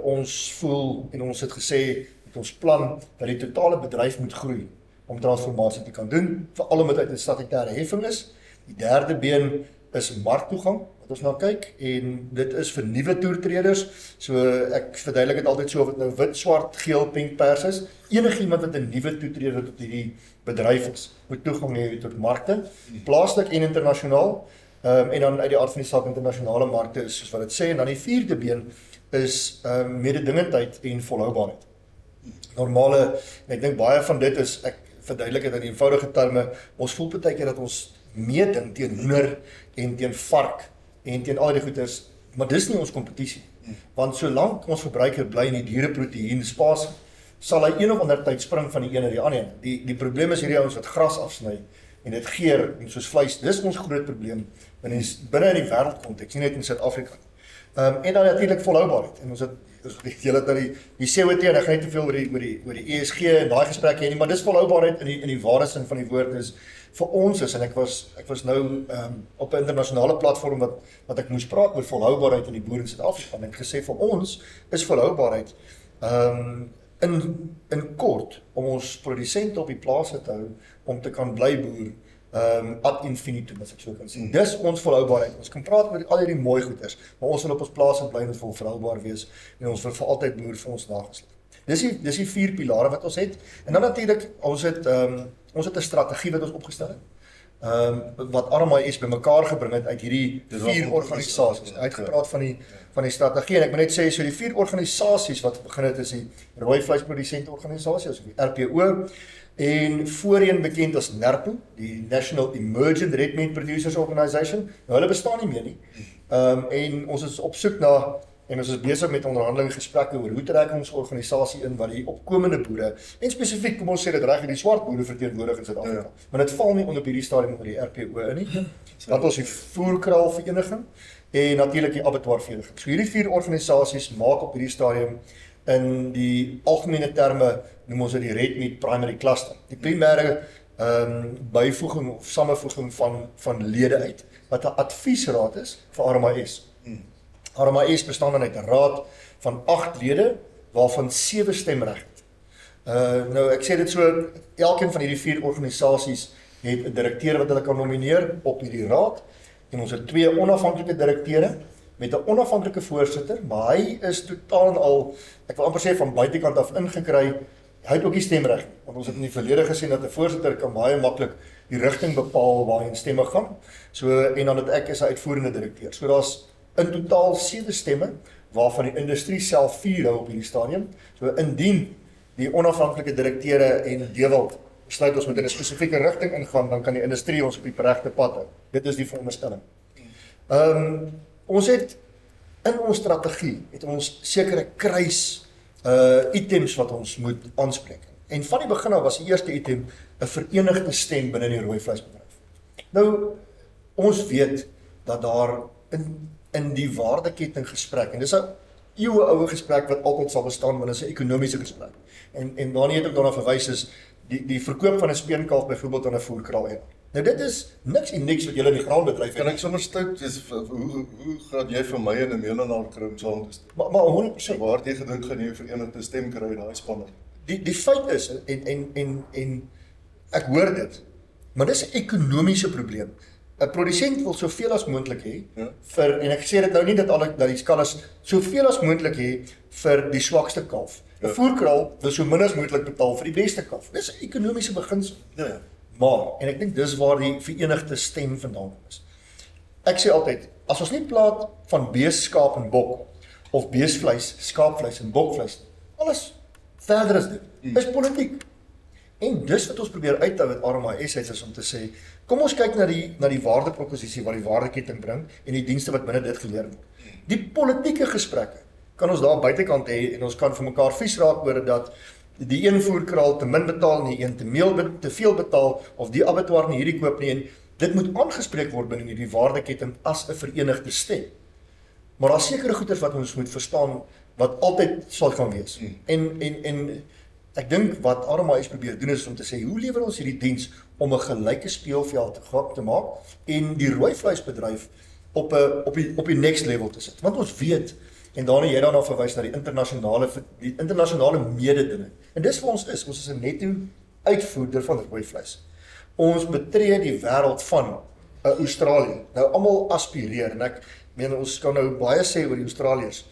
Ons voel en ons het gesê met ons plan dat die totale bedryf moet groei om transformasie te kan doen, veral omdat uit 'n statutêre heffing is. Die derde been is marktoegang wat ons na kyk en dit is vir nuwe toertreders. So ek verduidelik dit altyd so of dit nou wit, swart, geel, pink, pers is. Enigiemand wat 'n nuwe toetreder tot hierdie bedryf is, moet toegang hê tot markte, plaaslik en internasionaal. En dan uit die aard van die saak internasionale markte is soos wat dit sê en dan die vierde been is mededingendheid en volhoubaarheid. Normale, en ek dink baie van dit is, ek verduidelik dit in eenvoudige terme, ons voel baie keer dat ons meeding teen hoender en teen vark en teen al die goeders, maar dis nie ons kompetisie. Want solank ons verbruiker bly in die diereproteïen spasie, sal hy een of ander tyd spring van die een na die ander. Die probleem is hierdie ouens wat gras afsny en dit geur en soos vleis, dis ons groot probleem binne in die wêreldkonteks, nie net in Suid-Afrika. En dan natuurlik volhoubaarheid. En ons het julle dat die CO2 en ek gaan nie te veel oor die ESG en daai gesprekke hê nie, maar dis volhoubaarheid in die ware sin van die woord is vir ons is en ek was nou op 'n internasionale platform wat ek moes praat oor volhoubaarheid in die boere in Suid-Afrika en ek het gesê vir ons is volhoubaarheid in kort om ons produsente op die plase te hou om te kan bly boer ad infinitum as ek so kan sê. Dis ons volhoubaarheid. Ons kan praat oor al hierdie mooi goeders, maar ons wil op ons plase bly en dit wil volhoubaar wees en ons wil vir altyd boer vir ons nageslag. Dis die 4 pilare wat ons het. En dan natuurlik ons het 'n strategie wat ons opgestel het. Wat RMIS bymekaar gebring het uit hierdie 4 organisasies. Uitgepraat van die strategie en ek moet net sê so die 4 organisasies wat begin het is die rooi vleisprodusente organisasie, of die RPO en voorheen bekend as NERPO, die National Emergent Red Meat Producers Organisation. Nou hulle bestaan nie meer nie. En ons is op soek na en ons is besig met onderhandelinge gesprekke oor hoe trek ons organisasie in wat die opkomende boere en spesifiek kom ons sê dit reg die swart boere verteenwoordig in Suid-Afrika. Maar dit val nie onder hierdie stadium onder die RPO in nie. Dat ons die voerkraal vereniging en natuurlik die abattoir vereniging. So hierdie 4 organisasies maak op hierdie stadium in die algemene terme noem ons dit die Red Meat Primary Cluster. Die primêre byvoeging of samevoeging van lede uit wat 'n adviesraad is vir RMIS. RMIS bestaan dan uit 'n raad van 8 lede waarvan 7 stemreg het. Nou ek sê dit so, elkeen van hierdie 4 organisasies het 'n direkteur wat hulle kan nomineer op hierdie raad en ons het 2 onafhanklike direkteure met 'n onafhanklike voorsitter, maar hy is totaal en al, ek wil amper sê van buitekant af ingekry. Hy het ook nie stemreg nie, want ons het in die verlede gesien dat 'n voorsitter kan baie maklik die rigting bepaal waarheen stemme gaan. So en dan het ek as 'n uitvoerende direkteur. So daar's in totaal 7 stemme waarvan die industrie self 4 hou op hierdie stadium. So indien die onafhanklike direkteure en Dewald besluit ons moet in 'n spesifieke rigting ingaan, dan kan die industrie ons op die regte pad hou. Dit is die veronderstelling. Ons het in ons strategie het ons sekere kruis items wat ons moet aanspreek. En van die begin af was die eerste item 'n verenigde stem binne die rooi vleisbedryf. Nou ons weet dat daar in die waardeketting gesprek, en dis 'n eeueoue gesprek wat altyd sal bestaan, want dit is 'n ekonomiese gesprek. En waarna het ek daarna verwys is die verkoop van 'n speenkalf byvoorbeeld aan 'n voerkraal. Nou dit is niks unieks wat julle in die graanbedryf Kan het. ek sommer stout wees, hoe gaan jy vir my in 'n Melanar kry om saam te stem? Maar 100%. Waar jy gedink gaan jy verenigde stem kry daai spanne? Die feit is, en ek hoor dit, maar dis 'n ekonomiese probleem. 'n Produsent wil soveel as moontlik hê Ja. en ek sê dit nou nie dat die skal as soveel as moontlik hê vir die swakste kalf. 'n Ja. Voerkraal wil so min as moontlik betaal vir die beste kalf. Dis 'n ekonomiese beginsel. Ja. Maar, en ek dink dis waar die verenigde stem vandaan is. Ek sê altyd, as ons nie praat van bees, skaap en bok, of beesvleis, skaapvleis en bokvleis, alles verder as dit, is politiek. En dis wat ons probeer uithou met RMIS uit is om te sê, kom ons kyk na die waardeproposisie wat die waardeketting bring en die dienste wat binne dit geleer word. Die politieke gesprekke kan ons daar buitekant hê en ons kan vir mekaar vies raak oor dat die een voerkraal te min betaal en die een te veel betaal of die abattoir nie hierdie koop nie en dit moet aangespreek word binne hierdie waardeketting as 'n verenigde stem. Maar daar's sekere goeders wat ons moet verstaan wat altyd sal kan wees. En ek dink wat RMIS probeer doen is om te sê, hoe lewer ons hierdie diens om 'n gelyke speelveld te maak en die rooi vleisbedryf op die next level te sit. Want ons weet, en daarna jy daarna verwys na die internasionale mededinging. En dis wat ons is 'n netto uitvoerder van rooi vleis. Ons betree die wêreld van Australië. Nou almal aspireer en ek meen ons kan nou baie sê oor die Australiërs.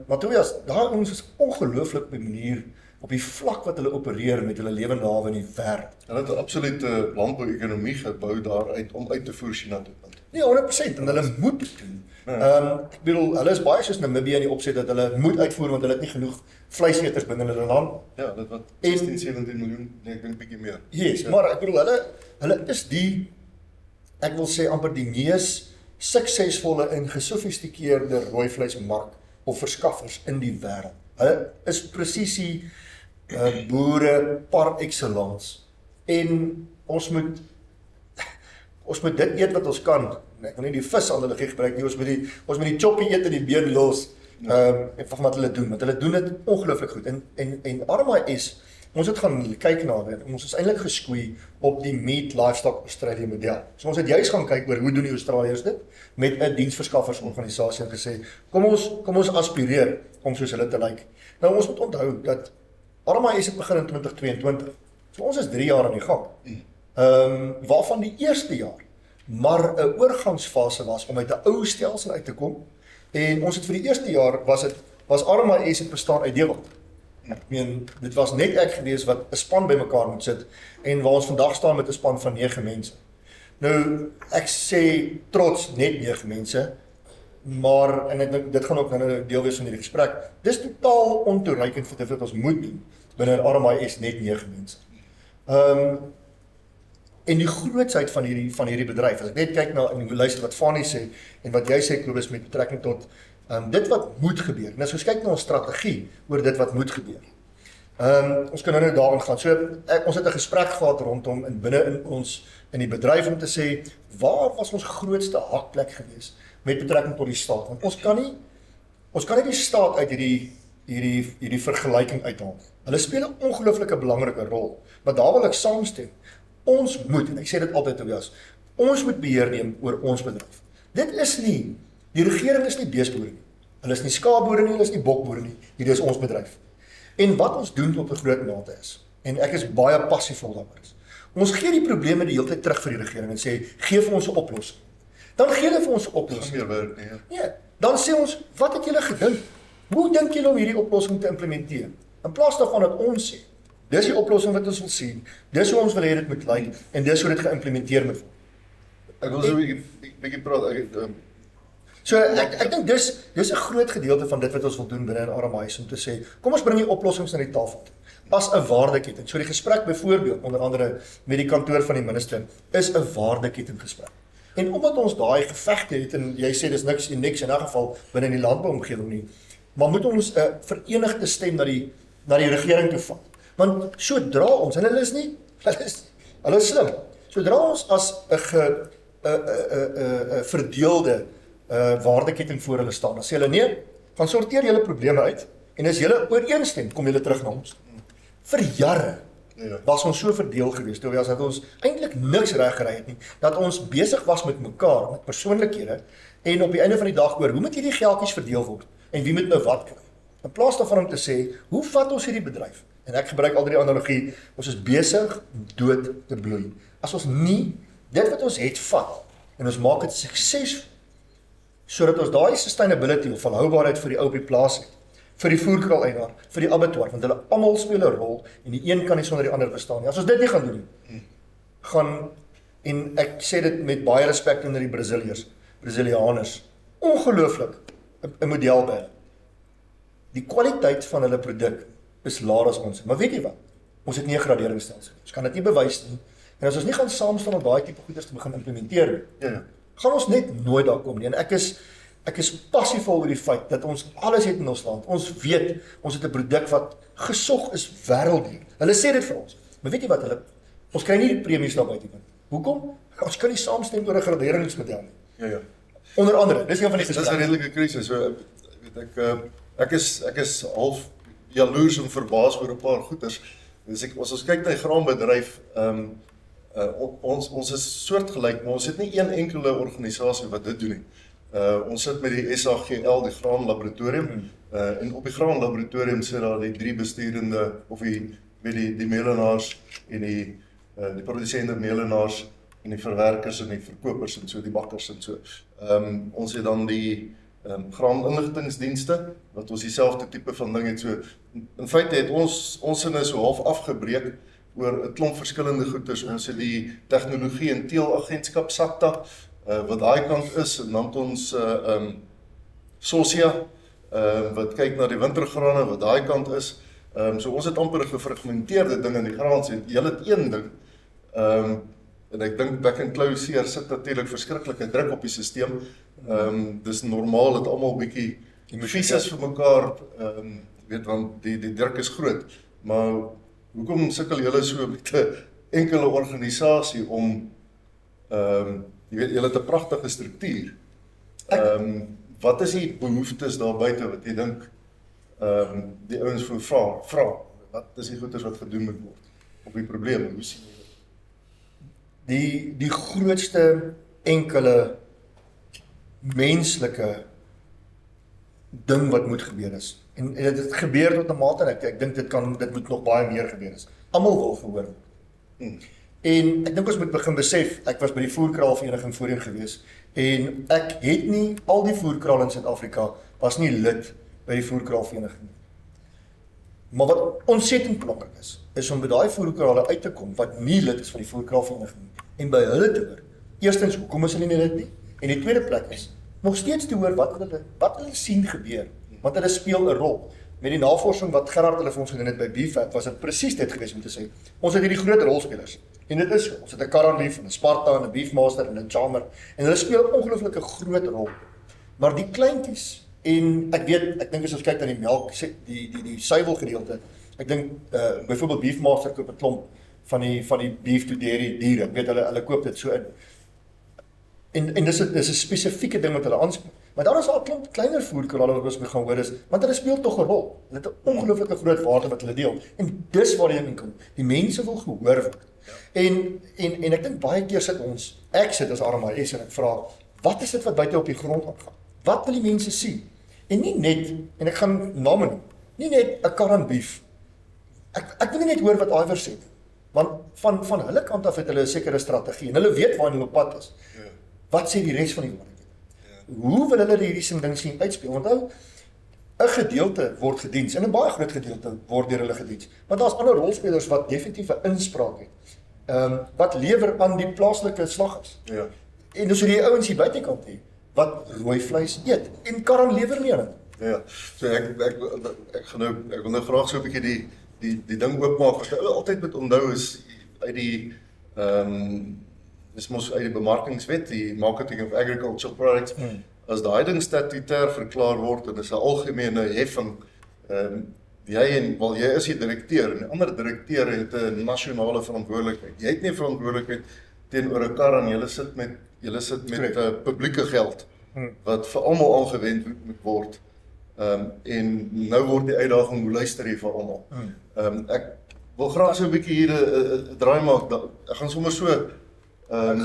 Maar Tobias, daai ons is ongelooflik op die manier op die vlak wat hulle opereer met hulle lewende hawe in die wêreld. Hulle het 'n absolute landbou-ekonomie gebou daaruit om uit te voer China toe. Nee, 100% en hulle moet dit doen. Ek bedoel, hulle is baie soos Namibië in die opset dat hulle moet uitvoer want hulle het nie genoeg vleiseters binne hulle land. Ja, dit wat En- 16, 17 miljoen, nee, ek dink bietjie meer. Yes, Ja. maar ek bedoel hulle is die, ek wil sê amper die mees suksesvolle en gesofistikeerde rooi vleismark of verskaffers in die wêreld. Hulle is presisie boere par excellence. En ons moet dit eet wat ons kan. Ek wil nie die vis aan hulle gebruik nie. Ons moet die choppie eet en die been los. En van wat hulle doen, want hulle doen dit ongelooflik goed. En RMIS, ons het gaan kyk na dit. Ons is eintlik geskoei op die Meat Livestock Australia model. So ons het juist gaan kyk oor hoe doen die Australiërs dit met 'n diensverskaffersorganisasie en gesê, kom ons aspireer om soos hulle te lyk. Nou ons moet onthou dat RMIS het begin in 2022. So ons is 3 jaar aan die gang. Waarvan die eerste jaar maar 'n oorgangsfase was om uit 'n ou stelsel uit te kom. En ons het vir die eerste jaar was RMIS het bestaan uit Dewald. Ek meen, dit was net ek gewees wat 'n span bymekaar moet sit en waar ons vandag staan met 'n span van 9 mense. Nou, ek sê trots net 9 mense, maar en ek dink dit gaan ook nou 'n deel wees van hierdie gesprek. Dis totaal ontoereikend vir dit wat ons moet doen binne RMIS net 9 mense. En die grootsheid van hierdie bedryf, as ek net kyk na en luister wat Fanny sê en wat jy sê Kobus met betrekking tot dit wat moet gebeur. En as ons kyk na ons strategie oor dit wat moet gebeur. Ons kan nou daarin gaan. So ons het 'n gesprek gehad rondom binne in die bedryf om te sê waar was ons grootste hakplek gewees met betrekking tot die staat? Want ons kan nie die staat uit hierdie vergelyking uithaal. Hulle speel 'n ongelooflike belangrike rol, maar daar wil ek saamstem. Ons moet, en ek sê dit altyd Tobias, ons moet beheer neem oor ons bedryf. Dit is nie, die regering is nie beesboere nie. Hulle is nie skaapboere nie, hulle is nie bokboere nie. Hierdie is ons bedryf. En wat ons doen op 'n groot mate is, en ek is baie passievol daaroor is, ons gee die probleme die hele tyd terug vir die regering en sê, gee vir ons 'n oplossing. Dan gee hulle vir ons 'n oplossing. Meer werk nie. Nee, dan sê ons, wat het julle gedink? Hoe dink julle om hierdie oplossing te implementeer? In plaas daarvan dat ons sê, dis die oplossing wat ons wil sien, dis hoe ons wil hê dit moet lyk, en dis hoe dit geïmplementeer moet word. Ek wil so 'n bietjie praat. So ek dink dis 'n groot gedeelte van dit wat ons wil doen binne in RMIS om te sê, kom ons bring die oplossings na die tafel toe. As 'n waardeketting. So die gesprek byvoorbeeld onder andere met die kantoor van die minister is 'n waardeketting gesprek. En omdat ons daai gevegte het en jy sê dis niks unieks in 'n geval binne die landbouomgewing nie, maar moet ons 'n verenigde stem na die regering toe vat. Want sodra ons, en hulle is slim, sodra ons as 'n verdeelde waardeketting voor hulle staan. Dan sê hulle nee, gaan sorteer julle probleme uit en as julle ooreenstem, kom julle terug na ons. Vir jare was ons so verdeel geweest, terwyl dat ons eintlik niks reg gekry het nie, dat ons besig was met mekaar, met persoonlikhede, en op die einde van die dag oor, hoe moet hierdie geldjies verdeel word, en wie moet nou wat kry? In plaas daarvan om te sê, hoe vat ons hierdie bedryf? En ek gebruik altyd die analogie, ons is besig om dood te bloei. As ons nie dit wat ons het vat, en ons maak dit suksesvol, sodat ons daai sustainability of volhoubaarheid vir die ou op die plaas het, vir die voerkraal-eienaar, vir die abattoir, want hulle almal speel 'n rol en die een kan nie sonder die ander bestaan nie. As ons dit nie gaan doen nie, gaan, en ek sê dit met baie respek onder die Brasilianers, ongelooflik 'n model by hulle. Die kwaliteit van hulle produk is laer as ons. Maar weet jy wat? Ons het nie 'n graderingsstelsel. Ons kan dit nie bewys nie. En as ons nie gaan saamstaan om daai tipe goeders te begin implementeer nie, gaan ons net nooit daar kom nie. En ek is passievol oor die feit dat ons alles het in ons land. Ons weet, ons het 'n produk wat gesog is wêreldduur. Hulle sê dit vir ons. Maar weet jy wat ons kry nie die premies daar buite nie. Hoekom? Ons kan nie saamstem oor 'n graderingsmodel nie. Ja. Onder andere, dis een van die Dis 'n redelike krisis. So weet ek is half jaloers en verbaas oor 'n paar goeters. Dus as ons kyk na die graanbedryf, ons is soortgelyk, maar ons het nie een enkele organisasie wat dit doen nie. Ons sit met die SAGL, die graanlaboratorium, en op die graanlaboratorium sit daar die 3 besturende, of die melenaars en die produsente melenaars en die verwerkers en die verkopers en so, die bakkers en so. Ons het dan die graaninligtingsdienste, wat ons dieselfde tipe van ding het. So, in feite het ons sinne so half afgebreek oor 'n klomp verskillende goeders. Ons het die tegnologie en teelagentskap SACTA, wat daai kant is, en dan het ons Sosia, wat kyk na die wintergrane, wat daai kant is. So ons het amper 'n gefragmenteerde ding in die graan, so jy het een ding, en ek dink back and close sit natuurlik verskriklike druk op die stelsel. Dis normaal dat almal bietjie vies is vir mekaar, weet, want die druk is groot, maar hoekom sukkel julle so met 'n enkele organisasie om, jy weet, julle het 'n pragtige struktuur. Wat is die behoeftes daar buite wat jy dink die ouens vra? Wat is die goeders wat gedoen moet word op die probleme? Hoe sien jy dit? Die grootste enkele menslike ding wat moet gebeur is. En dit gebeur tot 'n mate, ek dink dit moet nog baie meer gebeur is. Almal wil gehoor word. En ek dink ons moet begin besef, ek was by die voerkraalvereniging voorheen gewees, en ek het nie, al die voerkraal in Suid-Afrika was nie lid by die voerkraalvereniging. Maar wat ontsettend belangrik is om by daai voerkrale uit te kom, wat nie lid is van die voerkraalvereniging, en by hulle te hoor, eerstens, hoekom is hulle nie lid nie, en die tweede plek is, nog steeds te hoor wat hulle sien gebeur, want hulle speel 'n rol. Met die navorsing wat Gerard hulle vir ons gedoen het by BFAT, was dit presies dit gewees om te sê, ons het hierdie groot rolspelers, en dit is so, ons het 'n Caron Leaf, en 'n Sparta, en 'n Beefmaster, en 'n Charmer, en hulle speel ongelooflike groot rol, maar die kleintjies, en ek dink as ons kyk na die melk, die suiwelgedeelte, ek dink, byvoorbeeld Beefmaster koop 'n klomp van die beef to dairy diere, ek weet hulle koop dit so in, en dis 'n spesifieke ding wat hulle aanspreek. Maar daar is al 'n klomp kleiner voerkrale wat ons moet gaan hoor is, want hulle speel tog 'n rol. Hulle het 'n ongelooflike groot waarde wat hulle deel. En dis waar die ding kom. Die mense wil gehoor word. En ek dink baie keer ek sit as RMIS en ek vra, wat is dit wat buite op die grond aangaan? Wat wil die mense sien? En nie net, en ek gaan name noem, nie net 'n Caron beef. Ek wil nie net hoor wat Iwer sê, want van hulle kant af het hulle 'n sekere strategie en hulle weet waar hulle op pad is. Wat sê die res van die mark? Hoe wil hulle hierdie ding sien uitspeel? Onthou, 'n gedeelte word gediens en 'n baie groot gedeelte word deur hulle gediens. Want daar's ander rolspelers wat definitief 'n inspraak het. Wat lewer aan die plaaslike slaggers. Ja. En dis hoe die ouens hier buitekant hê wat rooi vleis eet en Caron lewer nie aan. Ja. So ek wil nou graag so 'n bietjie die ding oopmaak. Wat hulle altyd moet onthou is uit die dis mos uit die bemarkingswet, die Marketing of Agricultural Products, as daai ding statutêr verklaar word en dis 'n algemene heffing, jy is die direkteur en die ander direkteure het 'n nasionale verantwoordelikheid. Jy het nie verantwoordelikheid teenoor 'n kar en jy sit met julle sit met publieke geld wat vir almal aangewend moet word. En nou word die uitdaging hoe luister jy vir almal. Ek wil graag so 'n bietjie hier 'n draai maak. Ek gaan sommer so Ek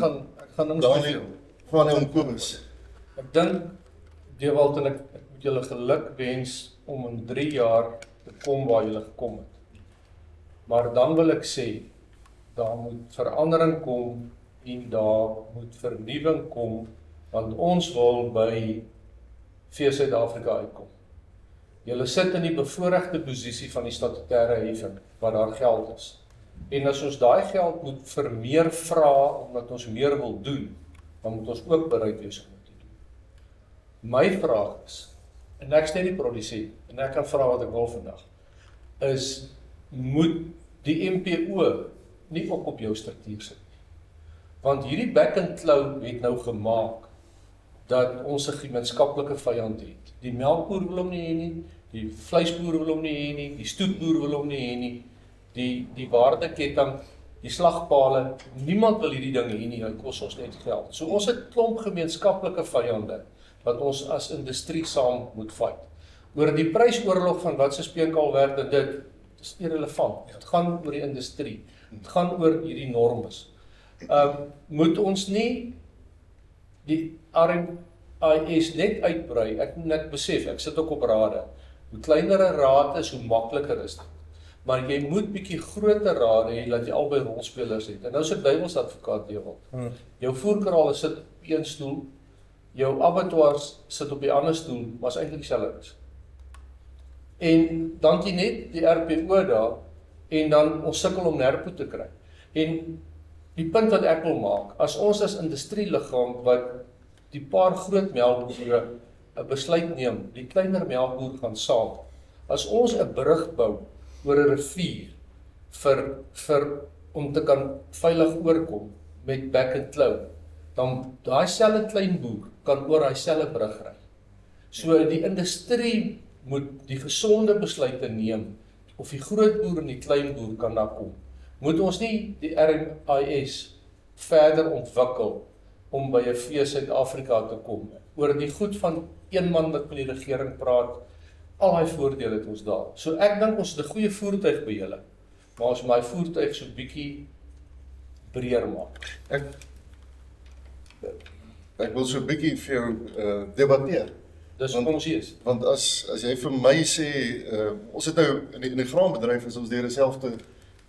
gaan nou Daniel van Kobus. Ek dink Dewald en ek moet julle geluk wens om in 3 jaar te kom waar julle gekom het. Maar dan wil ek sê, daar moet verandering kom en daar moet vernuwing kom, want ons wil by vir Suid-Afrika uitkom. Julle sit in die bevoorregte posisie van die statutêre heffing, waar daar geld is. En as ons daai geld moet vir meer vra, omdat ons meer wil doen, dan moet ons ook bereid wees om dit te doen. My vraag is, en ek is net die produsent, en ek kan vra wat ek wil vandag, is, moet die MPO nie ook op jou struktuur sit nie. Want hierdie back and claw het nou gemaak, dat ons 'n gemeenskaplike vyand het. Die melkboer wil hom nie hê nie, die vleisboer wil hom nie hê nie, die stoetboer wil hom nie hê nie, die waardeketting, die slagpale, niemand wil hierdie dinge hê nie, hy kos ons net geld. So ons het klomp gemeenskaplike vyande, wat ons as industrie saam moet fight. Oor die prysoorlog van wat se speenkaal werd en dit is irrelevant. Dit gaan oor die industrie. Dit gaan oor hierdie normes. Moet ons nie die RMIS net uitbrei? Ek besef, ek sit ook op rade. Hoe kleiner 'n raad is, hoe makliker is dit. Maar jy moet bietjie groter rade hê, dat jy albei rolspelers het. En nou sit duivelsadvokaat Dewald. Jou voerkrale sit op een stoel, jou abattoirs sit op die ander stoel, maar is eintlik dieselfde. En dan jy net die RPO daar, en dan ons sukkel om NERPO te kry. En die punt wat ek wil maak, as ons as industrieliggaam wat die paar groot melkboere 'n besluit neem, die kleiner melkboer gaan saam. As ons 'n brug bou oor 'n rivier vir om te kan veilig oorkom met back and claw, dan daai selfe klein boer kan oor daai selfe brug ry. So die industrie moet die gesonde besluite neem, of die groot boer en die klein boer kan daar kom. Moet ons nie die RMIS verder ontwikkel om by 'n vir Suid-Afrika te kom, oor die goed van een man wat met die regering praat, al daai voordele het ons daar. So ek dink ons het 'n goeie voertuig by julle, maar ons moet my voertuig so bietjie breër maak. Ek wil so 'n bietjie vir jou debatteer. Dis kom ons is. Want as jy vir my sê, ons het nou in die graanbedryf is ons deur dieselfde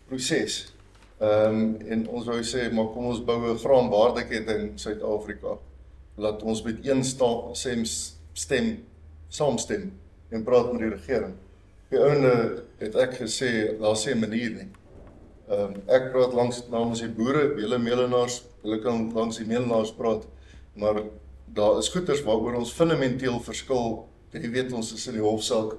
proses. En ons wou sê, maar kom ons bou 'n graanwaardeketting in Suid-Afrika. Laat ons met een stem saamstem en praat met die regering. Die ouene het ek gesê, daar sê 'n manier nie. Ek praat namens die boere, julle melenaars, julle kan langs die melenaars praat, maar daar is goeters waaroor ons fundamenteel verskil. Jy weet ons is in die hofsaak.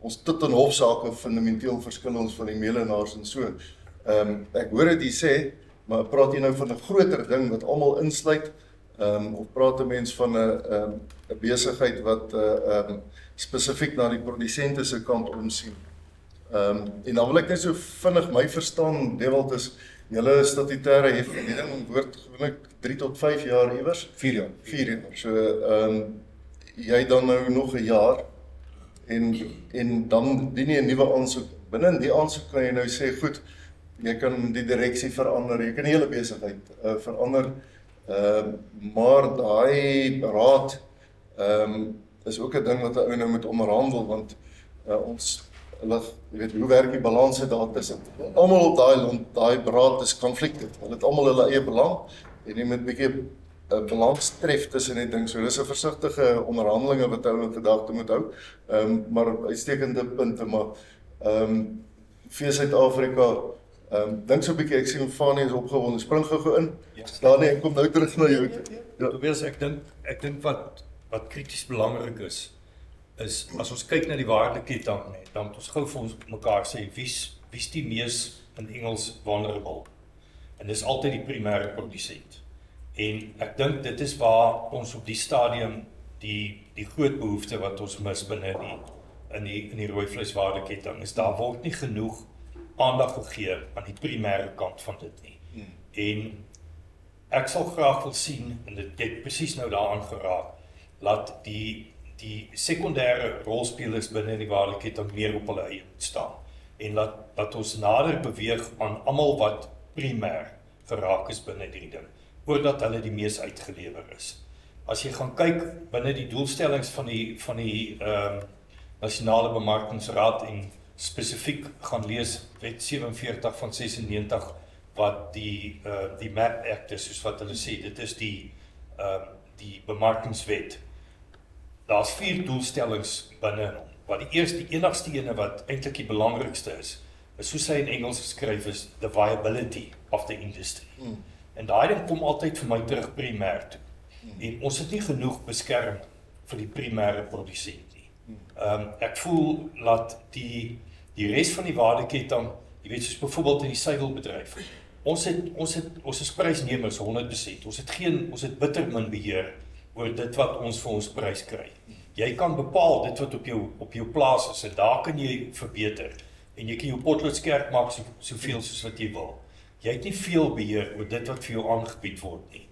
Ons tot in hofsaake fundamenteel verskil ons van die melenaars en so. Ek hoor dit jy sê, maar praat jy nou van 'n groter ding wat almal insluit, of praat 'n mens van 'n besigheid wat spesifiek na die produsente se kant omsien? En dan wil ek net so vinnig my verstaan, Dewald, is julle statutêre heffing, die ding word gewoonlik 3 tot 5 jaar iewers? 4 jaar. 4 jaar. So jy dan nou nog 'n jaar en dan dien jy 'n nuwe aansoek. Binne die aansoek kan jy nou sê, goed, jy kan die direksie verander, jy kan die hele besigheid verander, maar daai raad is ook 'n ding wat 'n ou nou moet onderhandel, want ons jy weet, hoe werk die balanse daar tussen? Almal op daai raad is konflikte. Hulle het almal hulle eie belang en jy moet 'n bietjie 'n balans tref tussen die ding. So dis 'n versigtige onderhandelinge wat ou in gedagte moet hou. Maar uitstekende punte, maar vir Suid-Afrika, dink so 'n bietjie, ek sien Fanie is opgewonde. Spring gou in. Ja. Daar nie, ek kom nou terug na jou. Ja. Tobias, ek dink wat krities belangrik is as ons kyk na die waardeketting, dan moet ons gou vir ons mekaar sê, wie's die mees in Engels vulnerable? En dis altyd die primêre produsent. En ek dink dit is waar ons op die stadium die groot behoefte wat ons mis binne in die rooi vleiswaardeketting is, daar word nie genoeg aandag gegee aan die primêre kant van dit nie. En ek sal graag wil sien, en dit het presies nou daaraan geraak, laat die sekondêre rolspelers binne in die waardeketting meer op hulle eie moet staan. En laat ons nader beweeg aan almal wat primêr geraak is binne die ding, voordat hulle die mees uitgelewer is. As jy gaan kyk binne die doelstellings van die Nasionale Bemarkingsraad en spesifiek gaan lees wet 47 van 96 wat die MAP Act is, soos wat hulle sê, dit is die bemarkingswet. Daar's 4 doelstellings binne in hom. Wat die enigste ene wat eintlik die belangrikste is soos hy in Engels geskryf is, the viability of the industry. En daai ding kom altyd vir my terug primêr toe. En ons het nie genoeg beskerming vir die primêre produsent nie. Ek voel dat die res van die waardeketting, jy weet soos byvoorbeeld in die suiwelbedryf, ons is prysnemers 100%. Ons het bitter min beheer oor dit wat ons vir ons prys kry. Jy kan bepaal dit wat op jou plaas is en daar kan jy verbeter. En jy kan jou potlood skerp maak soveel soos wat jy wil. Jy het nie veel beheer oor dit wat vir jou aangebied word nie.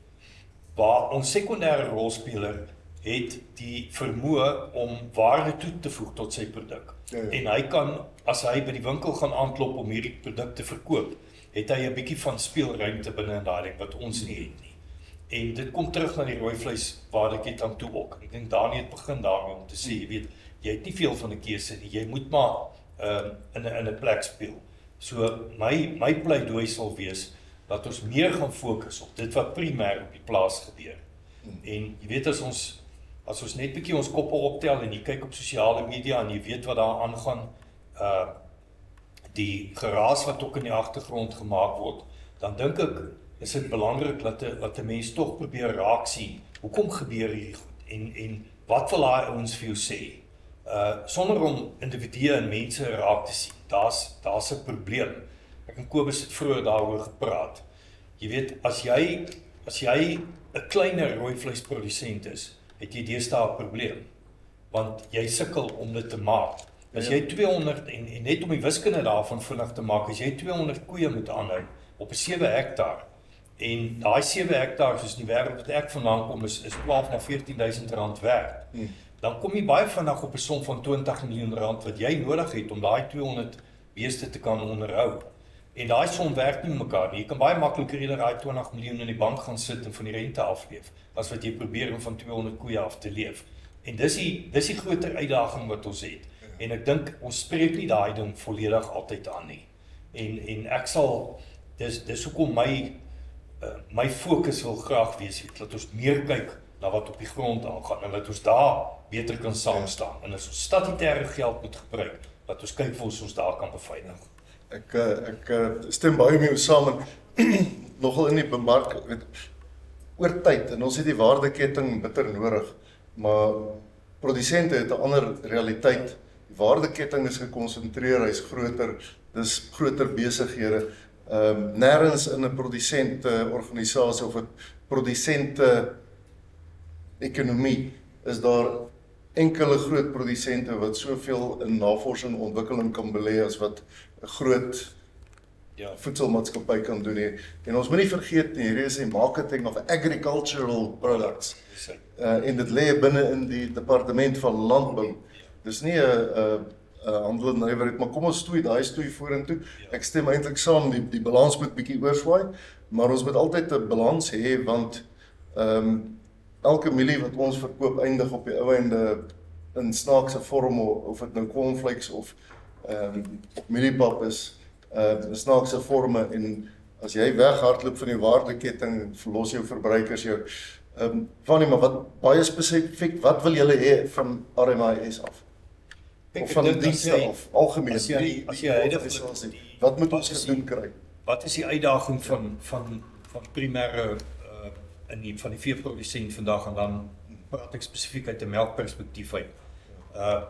Waar ons sekondêre rolspeler het die vermoë om waarde toe te voeg tot sy produk. En hy kan, as hy by die winkel gaan aanklop om hierdie produk te verkoop, het hy 'n bietjie van speelruimte binne in daai ding wat ons nie het nie. En dit kom terug na die rooi vleis waardeketting toe ook. Ek dink Daniël het begin daarmee om te sê, jy weet, jy het nie veel van 'n keuse nie. Jy moet maar in 'n plek speel. So my pleidooi sal wees dat ons meer gaan fokus op dit wat primêr op die plaas gebeur. En jy weet as ons net bietjie ons koppe optel en jy kyk op sosiale media en jy weet wat daar aangaan, die geraas wat ook in die agtergrond gemaak word, dan dink ek is dit belangrik dat 'n mens tog probeer raak sien. Hoekom gebeur hierdie goed? En wat wil daai ouens vir jou sê? Sonder om individue en mense raak te sien. Daar's 'n probleem. Ek en Kobus het vroeër daaroor gepraat. Jy weet, as jy 'n kleiner rooi vleisprodusent is, het jy deesdae 'n probleem. Want jy sukkel om dit te maak. As jy 200 en net om die wiskunde daarvan vinnig te maak, as jy 200 koeie moet aanhou op 'n 7 hektaar en daai 7 hektaar soos die wêreld wat ek vandaan kom is 12 na 14.000 rand werd. Dan kom jy baie vinnig op 'n som van 20 miljoen rand wat jy nodig het om daai 200 beeste te kan onderhou. En daai som werk nie mekaar nie. Jy kan baie makliker eerder daai 20 miljoen in die bank gaan sit en van die rente afleef as wat jy probeer om van 200 koeie af te leef. En dis die groter uitdaging wat ons het. En ek dink ons spreek nie daai ding volledig altyd aan nie. En ek sal dis hoekom my fokus wil graag wees dat ons meer kyk na wat op die grond aangaan en dat ons daar beter kan saam staan. En as ons statutêre geld moet gebruik, dat ons kyk of ons daar kan beveilig. Ek stem baie mee saam en nogal in die bemark oor tyd en ons het die waardeketting bitter nodig, maar produsente het 'n ander realiteit. Die waardeketting is gekonsentreer, hy's groter, dis groter besighede. Nêrens in 'n produsente organisasie of 'n produsente ekonomie is daar enkele groot produsente wat soveel in navorsing en ontwikkeling kan belê as wat 'n groot voedselmaatskappy kan doen nie. En ons moet nie vergeet nie, hierdie is die marketing of agricultural products. En dit lê binne in die departement van landbou. Dis nie 'n handel en nywerheid, maar kom ons stoei vorentoe. Ek stem eintlik saam, die balans moet bietjie oorswaai, maar ons moet altyd 'n balans hê want elke mielie wat ons verkoop eindig op die ou einde in snaakse vorm, of dit nou cornflakes of mieliepap is, snaakse vorme, en as jy weghardloop van die waardeketting, verlos jou verbruikers jou. Vannie, maar wat baie spesifiek, wat wil julle hê van RMIS af? Of van die dienste af, algemeen? As jy huidige, wat moet ons gedoen kry? Wat is die uitdaging van primêre van die veeprodusent vandag, en dan praat ek spesifiek uit 'n melkperspektief uit.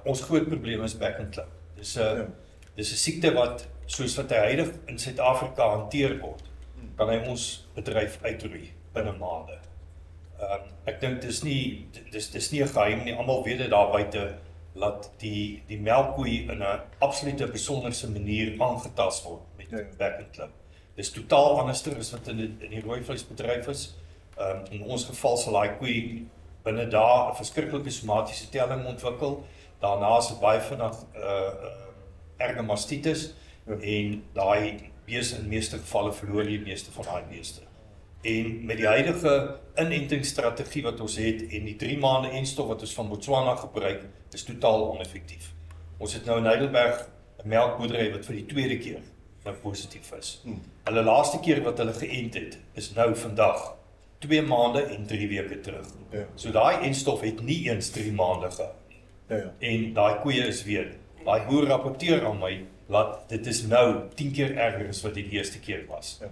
Ons groot probleem is back and clap. Dis 'n siekte wat, soos wat hy huidig in Suid-Afrika hanteer word, kan hy ons bedryf uitroei binne maande. Ek dink dis nie 'n geheim nie, almal weet dit daar buite, dat die melkkoei in 'n absolute besonderse manier aangetast word met back and clap. Dis totaal anderster as wat in die rooi vleisbedryf is. In ons geval sal daai koei binne daar 'n verskriklike somatiese telling ontwikkel. Daarna is dit baie vinnig erge mastitis en daai beeste in meeste gevalle verloor jy meeste van daai beeste. En met die huidige inentingsstrategie wat ons het en die 3 maande enstof wat ons van Botswana gebruik, is totaal oneffektief. Ons het nou in Heidelberg 'n melkboerdery wat vir die tweede keer nou positief is. Hulle laaste keer wat hulle geënt het, is nou vandag 2 maande en 3 weke terug. Ja. So daai enstof het nie eens 3 maande gehou nie. Ja. En daai koeie is weer. Daai boer rapporteer aan my dat dit is nou 10 keer erger as wat dit die eerste keer was. Ja.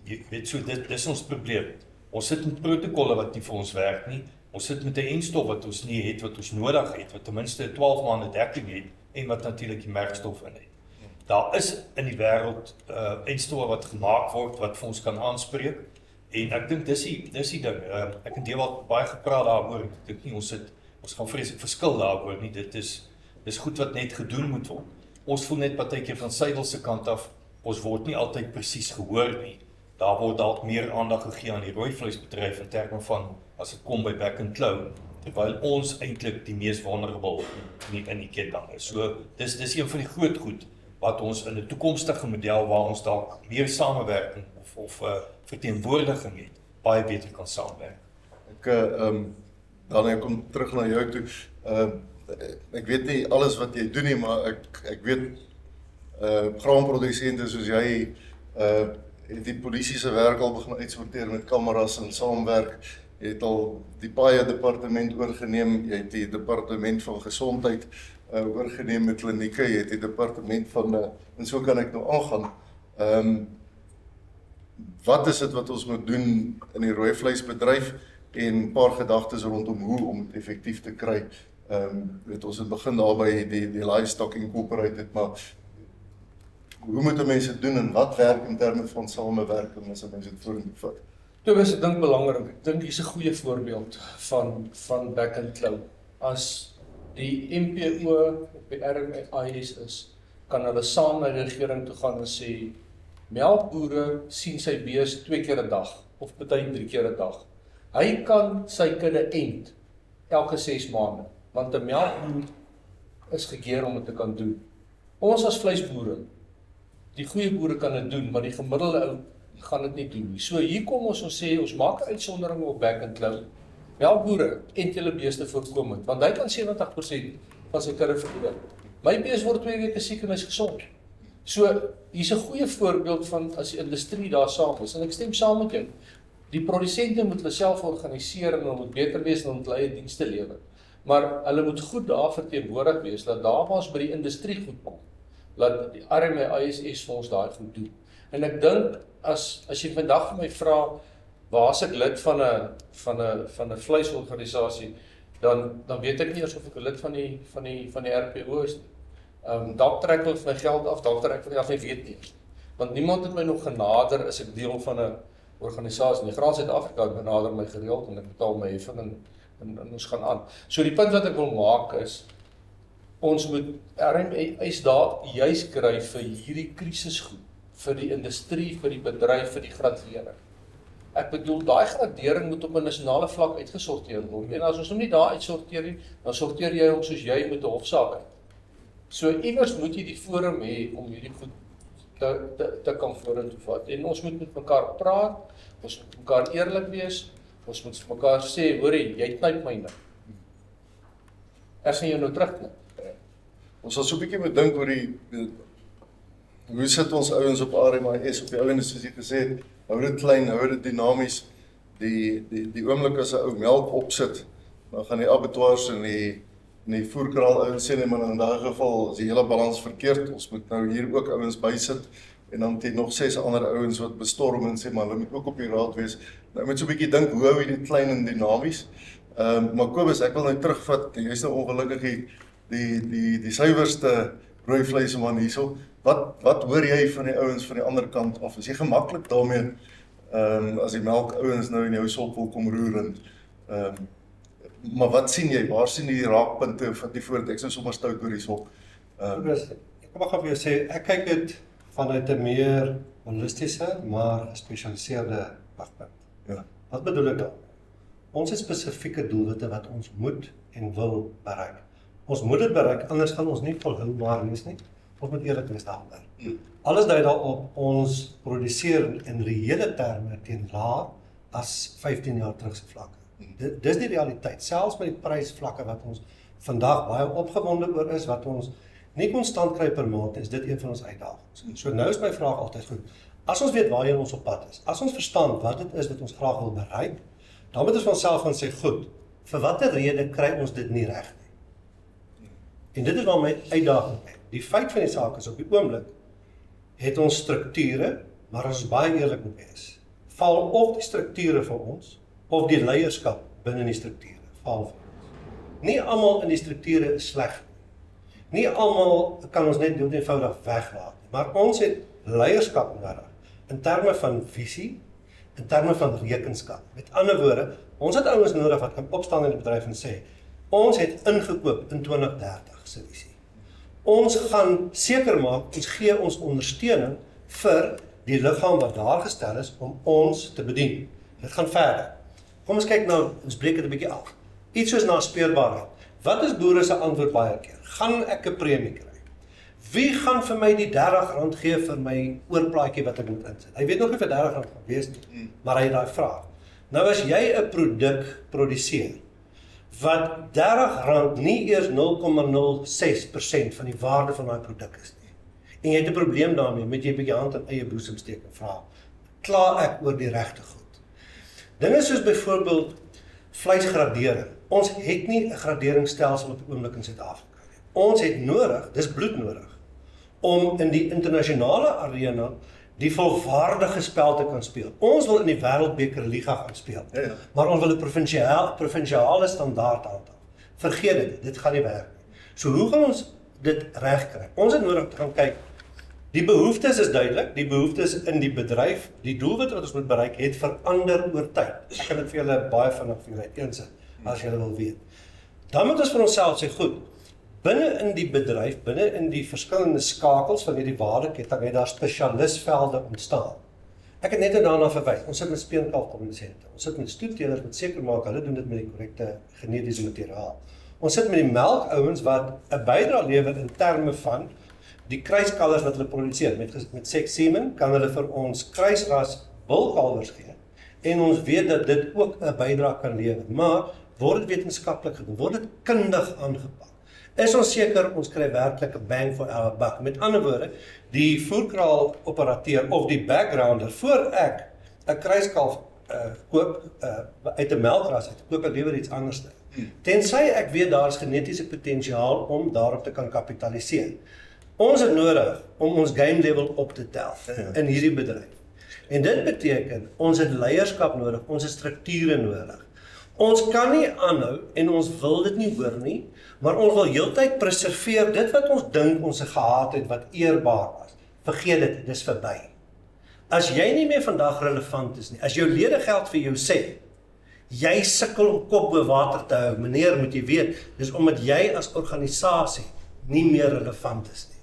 Jy weet so, dit is ons probleem. Ons sit met protokolle wat nie vir ons werk nie. Ons sit met 'n enstof wat ons nie het, wat ons nodig het, wat ten minste 12 maande dekking het en wat natuurlik die merkstof in het. Daar is in die wêreld enstowwe wat gemaak word wat vir ons kan aanspreek. En ek dink dis die ding. Ek het deelwat baie gepraat daaroor. Ek dink nie ons gaan vreeslik verskil daaroor nie. Dis goed wat net gedoen moet word. Ons voel net partykeer van Suidel se kant af, ons word nie altyd presies gehoor nie. Daar word dalk meer aandag gegee aan die rooi vleisbedryf in terme van as dit kom by back and claw, terwyl ons eintlik die mees vulnerable in die ketting is. So dis een van die groot goed wat ons in 'n toekomstige model waar ons dalk meer samewerking of verteenwoordiging het, baie beter kan saamwerk. Dan ek kom terug na jou toe. Ek weet nie alles wat jy doen nie, maar ek weet graanprodusente soos jy het die polisie se werk al begin uitsorteer met kameras en saamwerk. Jy het al die paaie departement oorgeneem, jy het die departement van gesondheid oorgeneem met klinieke, jy het die departement van en so kan ek nou aangaan. Wat is dit wat ons moet doen in die rooi vleisbedryf en 'n paar gedagtes rondom hoe om dit effektief te kry. Ons het begin daar by die Livestock Incorporated, maar hoe moet mense doen en wat werk in terme van samewerking as mense dit vorentoe vat? Dit is 'n ding belangrik. Ek dink hier's 'n goeie voorbeeld van back and claw. As die MPO op die RMIS is, kan hulle saam na die regering toe gaan en sê melkboere sien sy bees 2 keer 'n dag of party 3 keer 'n dag. Hy kan sy kudde ent elke 6 maande, want 'n melkboer is gekeer om dit te kan doen. Ons as vleisboere, die goeie boere kan dit doen, maar die gemiddelde ou gaan dit nie doen nie. So hier kom ons sê ons maak 'n uitsondering op back and claw. Melkboere ent julle beeste voorkomend, want hy kan 70% van sy kudde verloor. My bees word 2 weke siek en hy's gesond. So hier's 'n goeie voorbeeld van as die industrie daar saam is, en ek stem saam met jou. Die produsente moet hulle self organiseer en hulle moet beter wees en hulle moet hulle eie dienste lewer. Maar hulle moet goed daar verteenwoordig wees, dat daar waar ons by die industrie goed kom, laat die RMIS vir ons daai goed doen. En ek dink, as jy vandag vir my vra, waar is ek lid van 'n vleisorganisasie, dan weet ek nie eers of ek 'n lid van die RPO is nie. Dalk trek hulle my geld af, dalk trek hulle af, ek weet nie. Want niemand het my nog genader as ek deel van 'n organisasie. Die Graan Suid-Afrika benader my gereeld en ek betaal my heffing en ons gaan aan. So die punt wat ek wil maak is, ons moet RMIS daar juis kry vir hierdie krisisgoed, vir die industrie, vir die bedryf, vir die gradering. Ek bedoel, daai gradering moet op 'n nasionale vlak uitgesorteer word. En as ons hom nie daar uitsorteer nie, dan sorteer jy hom soos jy met 'n hofsaak uit. So iewers moet jy die forum hê om hierdie goed te kan vorentoe vat. En ons moet met mekaar praat, ons moet mekaar eerlik wees, ons moet vir mekaar sê, hoorie, jy knyp myne. Ek sien jou nou terugknyp. Ons sal so 'n bietjie moet dink oor hoe sit ons ouens op RMIS, op die ouens soos jy gesê het, hou dit klein, hou dit dinamies. Die oomblik as 'n ou melk opsit, dan gaan die abattoirs en die voerkraal ouens sê, nee, maar in daai geval is die hele balans verkeerd. Ons moet nou hier ook ouens bysit en dan het jy nog 6 ander ouens wat bestorm en sê, maar hulle moet ook op die raad wees. Nou moet so 'n bietjie dink, hoe hou jy dit klein en dinamies? Maar Kobus, ek wil nou terugvat, jy's nou ongelukkig die suiwerste rooi vleisman hierso. Wat hoor jy van die ouens van die ander kant af? Is jy gemaklik daarmee as die melk ouens nou in jou sop wil kom roer en maar wat sien jy? Waar sien jy die raakpunte van die voort? Ek sou sommer stout oor die sop. Ek mag vir jou sê, ek kyk dit vanuit 'n meer holistiese, maar gespesialiseerde pagpunt. Ja. Wat bedoel ek dan? Ons het spesifieke doelwitte wat ons moet en wil bereik. Ons moet dit bereik, anders gaan ons nie volhoubaar wees nie. Ons moet eerlik wees daaroor. Alles dui daarop, ons produseer in reële terme teen laer as 15 jaar terug se vlakke. Dis die realiteit, selfs met die prysvlakke wat ons vandag baie opgewonde oor is, wat ons nie konstant kry per maand, is dit een van ons uitdagings. So nou is my vraag altyd goed, as ons weet waarheen ons op pad is, as ons verstaan wat dit is wat ons graag wil bereik, dan moet ons van onsself gaan sê, goed, vir watter rede kry ons dit nie reg nie? En dit is waar my uitdaging is. Die feit van die saak is op die oomblik, het ons strukture, maar as ons baie eerlik moet wees, val of die strukture vir ons, of die leierskap binne die strukture, val vir ons. Nie almal in die strukture is sleg nie. Nie almal kan ons net dood eenvoudig weglaat nie, maar ons het leierskap nodig, in terme van visie, in terme van rekenskap. Met ander woorde, ons het ouens nodig wat kan opstaan in die bedryf en sê, ons het ingekoop in 2030 se visie. Ons gaan seker maak, ons gee ons ondersteuning vir die liggaam wat daar gestel is om ons te bedien. Dit gaan verder. Kom ons kyk nou, ons breek dit 'n bietjie af. Iets soos naspeurbaarheid. Wat is boere se antwoord baie keer? Gaan ek 'n premie kry? Wie gaan vir my die R30 gee vir my oorplaatjie wat ek moet insit? Hy weet nog nie vir R30 gaan wees nie, maar hy het daai vraag. Nou as jy 'n produk produseer, wat R30 nie eers 0,06% van die waarde van daai produk is nie, en jy het 'n probleem daarmee, moet jy 'n bietjie hand in eie boesem steek en vra, kla ek oor die regte goed? Dinge soos byvoorbeeld vleisgradering. Ons het nie 'n graderingsstelsel op die oomblik in Suid-Afrika nie. Ons het nodig, dis bloed nodig, om in die internasionale arena die volwaardige spel te kan speel. Ons wil in die Wêreldbeker Liga gaan speel, Ja. maar ons wil 'n provinsiale standaard handhaaf. Vergeet dit gaan nie werk nie. So hoe gaan ons dit reg kry? Ons het nodig te gaan kyk. Die behoeftes is duidelik, die behoeftes in die bedryf, die doelwit wat ons moet bereik, het verander oor tyd. Ek kan dit vir julle baie vinnig vir julle uiteensit, as julle wil weet. Dan moet ons vir onsself sê, goed, binne in die bedryf, binne in die verskillende skakels van hierdie waardeketting, het daar spesialistvelde ontstaan. Ek het net daarna verwys, ons sit met speenkalfprodusente, ons sit met stoetteelers wat seker maak, hulle doen dit met die korrekte genetiese materiaal. Ons sit met die melkouens wat 'n bydrae lewer in terme van die kruiskalvers wat hulle produseer. Met sex semen kan hulle vir ons kruisras bulkalvers gee. En ons weet dat dit ook 'n bydrae kan lewer. Maar word dit wetenskaplik gedoen? Word dit kundig aangepak? Is ons seker ons kry werklik 'n bang for our buck? Met ander woorde, die voerkraal operateur of die backgrounder, voor ek 'n kruiskalf koop uit 'n melkras uit, koop ek liewer iets anders. Tensy ek weet daar is genetiese potensiaal om daarop te kan kapitaliseer. Ons het nodig om ons game level op te tel in hierdie bedryf. En dit beteken, ons het leierskap nodig, ons het strukture nodig. Ons kan nie aanhou, en ons wil dit nie hoor nie, maar ons wil heeltyd preserveer dit wat ons dink ons gehad het, wat eerbaar was. Vergeet dit, dis verby. As jy nie meer vandag relevant is nie, as jou ledegeld vir jou sê, jy sukkel om kop bo water te hou, meneer, moet jy weet, dis omdat jy as organisasie nie meer relevant is nie.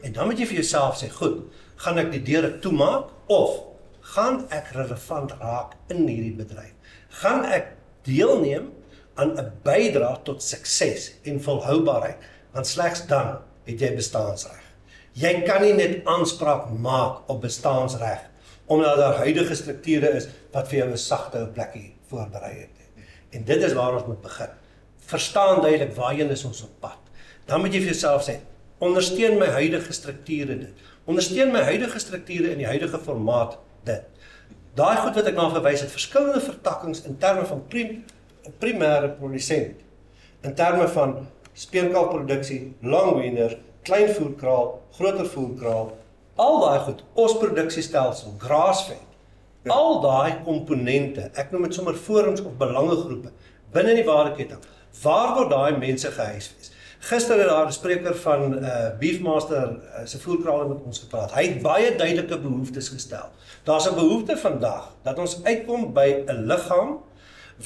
En dan moet jy vir jouself sê, goed, gaan ek die deure toemaak, of gaan ek relevant raak in hierdie bedryf? Gaan ek deelneem aan 'n bydrae tot sukses en volhoubaarheid, want slegs dan het jy bestaansreg. Jy kan nie net aanspraak maak op bestaansreg, omdat daar huidige strukture is, wat vir jou 'n sagte plekkie voorberei het. En dit is waar ons moet begin. Verstaan duidelik waarheen is ons op pad. Dan moet jy vir jouself sê, ondersteun my huidige strukture dit. Ondersteun my huidige strukture in die huidige formaat dit. Daai goed wat ek na verwys het, verskillende vertakkings in terme van primêre produsent, in terme van speenkalfproduksie, langwiener, klein voerkraal, groter voerkraal, al daai goed, osproduksiestelsel, graasvet, al daai komponente, ek noem dit sommer forums of belangegroepe, binne die waardeketting, waar word daai mense gehuisves? Gister het daar 'n spreker van Beefmaster se voerkrale met ons gepraat. Hy het baie duidelike behoeftes gestel. Daar's 'n behoefte vandag dat ons uitkom by 'n liggaam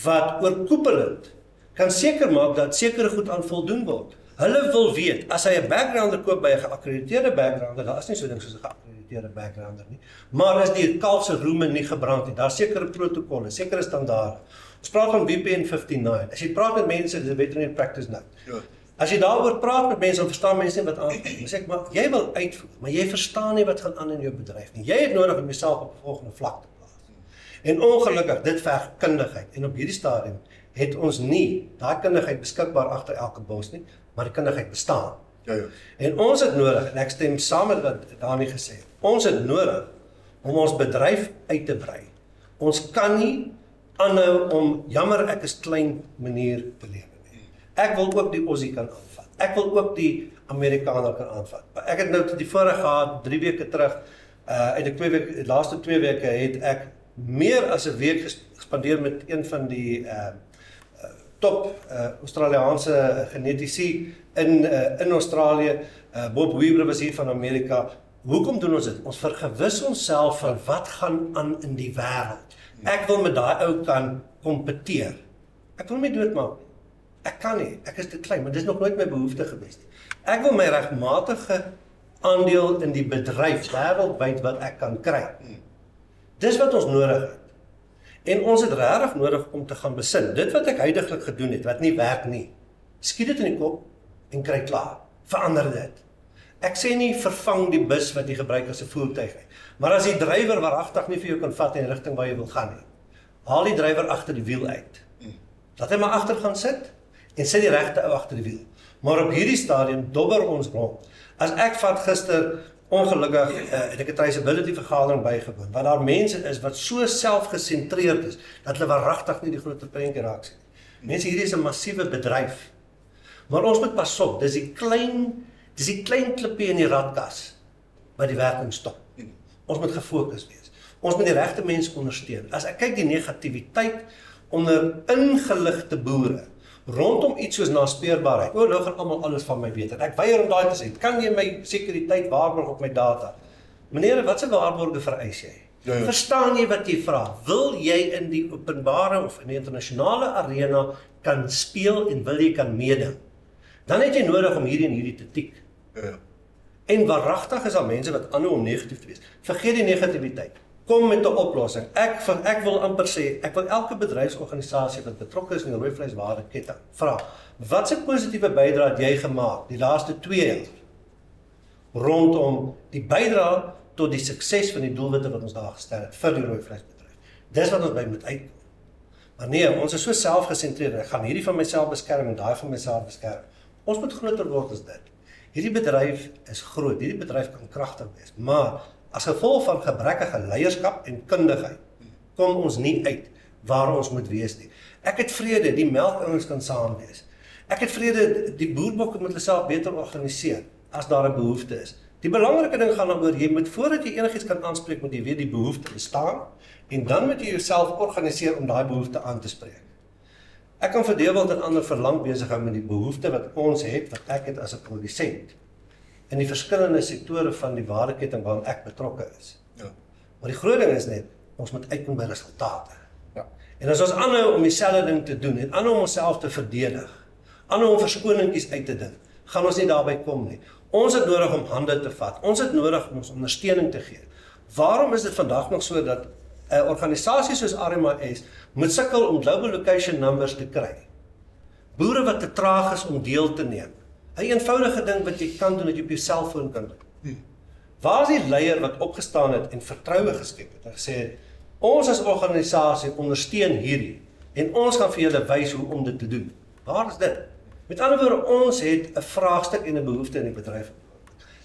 wat oorkoepelend kan seker maak dat sekere goed aan voldoen word. Hulle wil weet, as hy 'n backgrounder koop by 'n geakkrediteerde backgrounder, daar is nie so ding soos 'n geakkrediteerde backgrounder nie, maar as die kalf se roeme nie gebrand het, daar sekere protokolle, sekere standaarde. Ons praat van VPN 59. As jy praat met mense, dis 'n veterinary practice note. Ja. As jy daaroor praat met mense, dan verstaan mense nie wat aangaan nie. Dan sê ek, maar jy wil uitvoer, maar jy verstaan nie wat gaan aan in jou bedryf nie. Jy het nodig om jouself op 'n volgende vlak te plaas. En ongelukkig, dit verg kundigheid. En op hierdie stadium het ons nie daai kundigheid beskikbaar agter elke bos nie, maar die kundigheid bestaan. Ja, ja. En ons het nodig, en ek stem saam met wat Dani gesê het, ons het nodig om ons bedryf uit te brei. Ons kan nie aanhou om, jammer ek is klein manier te lewe nie. Ek wil ook die Aussie kan aanvat. Ek wil ook die Amerikaner kan aanvat. Ek het nou die vorige gehad, 3 weke terug, uit die laaste 2 weke het ek meer as 'n week gespandeer met een van die top Australiaanse genetici in Australië. Bob Weber was hier van Amerika. Hoekom doen ons dit? Ons vergewis onsself van wat gaan aan in die wêreld. Ek wil met daai ou kan kompeteer. Ek wil my doodmaak nie. Ek kan nie. Ek is te klein, maar dis nog nooit my behoefte gewees nie. Ek wil my regmatige aandeel in die bedryf wêreldwyd wat ek kan kry. Dis wat ons nodig het. En ons het regtig nodig om te gaan besin. Dit wat ek huidigelik gedoen het, wat nie werk nie, skiet dit in die kop en kry klaar. Verander dit. Ek sê nie vervang die bus wat jy gebruik as 'n voertuig nie. Maar as die drywer waaragtig nie vir jou kan vat in die rigting waar jy wil gaan nie, haal die drywer agter die wiel uit. Laat hy maar agter gaan sit en sit die regte ou agter die wiel. Maar op hierdie stadium dobber ons rond. As ek vat gister ongelukkig het ek 'n traceability vergadering bygewoon, waar daar mense is wat so selfgesentreerd is, dat hulle waaragtig nie die groter prentjie raak sien. Mense, hierdie is 'n massiewe bedryf. Maar ons moet pas op, dis die klein klippie in die radkas wat die werking stop. Ons moet gefokus wees. Ons moet die regte mense ondersteun. As ek kyk die negativiteit onder ingeligte boere rondom iets soos naspeurbaarheid. Nou gaan almal alles van my weet. En ek weier om daai te sê. Kan jy my sekuriteit waarborg op my data? Meneer, wat se waarborge vereis jy? Ja. Verstaan jy wat jy vra? Wil jy in die openbare of in die internasionale arena kan speel en wil jy kan meeding? Dan het jy nodig om hierdie en hierdie te tik. Ja. En waaragtig is daar mense wat aanhou om negatief te wees. Vergeet die negativiteit. Kom met 'n oplossing. Ek wil amper sê, ek wil elke bedryfsorganisasie wat betrokke is in die rooi vleiswaardeketting vra, wat 'n positiewe bydrae het jy gemaak die laaste 2 jaar rondom die bydrae tot die sukses van die doelwitte wat ons daar gestel het vir die rooi vleisbedryf. Dis wat ons by moet uitkom. Maar nee, ons is so selfgesentreerd. Ek gaan hierdie van myself beskerm en daai van myself beskerm. Ons moet groter word as dit. Hierdie bedryf is groot. Hierdie bedryf kan kragtig wees, maar as gevolg van gebrekkige leierskap en kundigheid kom ons nie uit waar ons moet wees nie. Ek het vrede, die melkouens kan saam wees. Ek het vrede, die boerbokke moet hulle self beter organiseer as daar 'n behoefte is. Die belangrike ding gaan daaroor, jy moet voordat jy enigiets kan aanspreek, moet jy weet die behoefte bestaan en dan moet jy jouself organiseer om daai behoefte aan te spreek. Ek kan vir Dewald en ander verlang besig hou met die behoefte wat ons het, wat ek het as 'n produsent in die verskillende sektore van die waardeketting waarin ek betrokke is. Ja. Maar die groot ding is net, ons moet uitkom by resultate. Ja. En as ons aanhou om dieselfde ding te doen en aanhou om onsself te verdedig, aanhou om verskoningkies uit te dink, gaan ons nie daarby kom nie. Ons het nodig om hande te vat. Ons het nodig om ons ondersteuning te gee. Waarom is dit vandag nog so dat 'n organisasie soos RMIS moet sukkel om global location numbers te kry? Boere wat te traag is om deel te neem. 'n eenvoudige ding wat jy kan doen, dat jy op jou selfoon kan doen. Waar is die leier wat opgestaan het en vertroue geskep het en gesê het, ons as organisasie ondersteun hierdie en ons gaan vir julle wys hoe om dit te doen? Waar is dit? Met ander woorde, ons het 'n vraagstuk en 'n behoefte in die bedryf.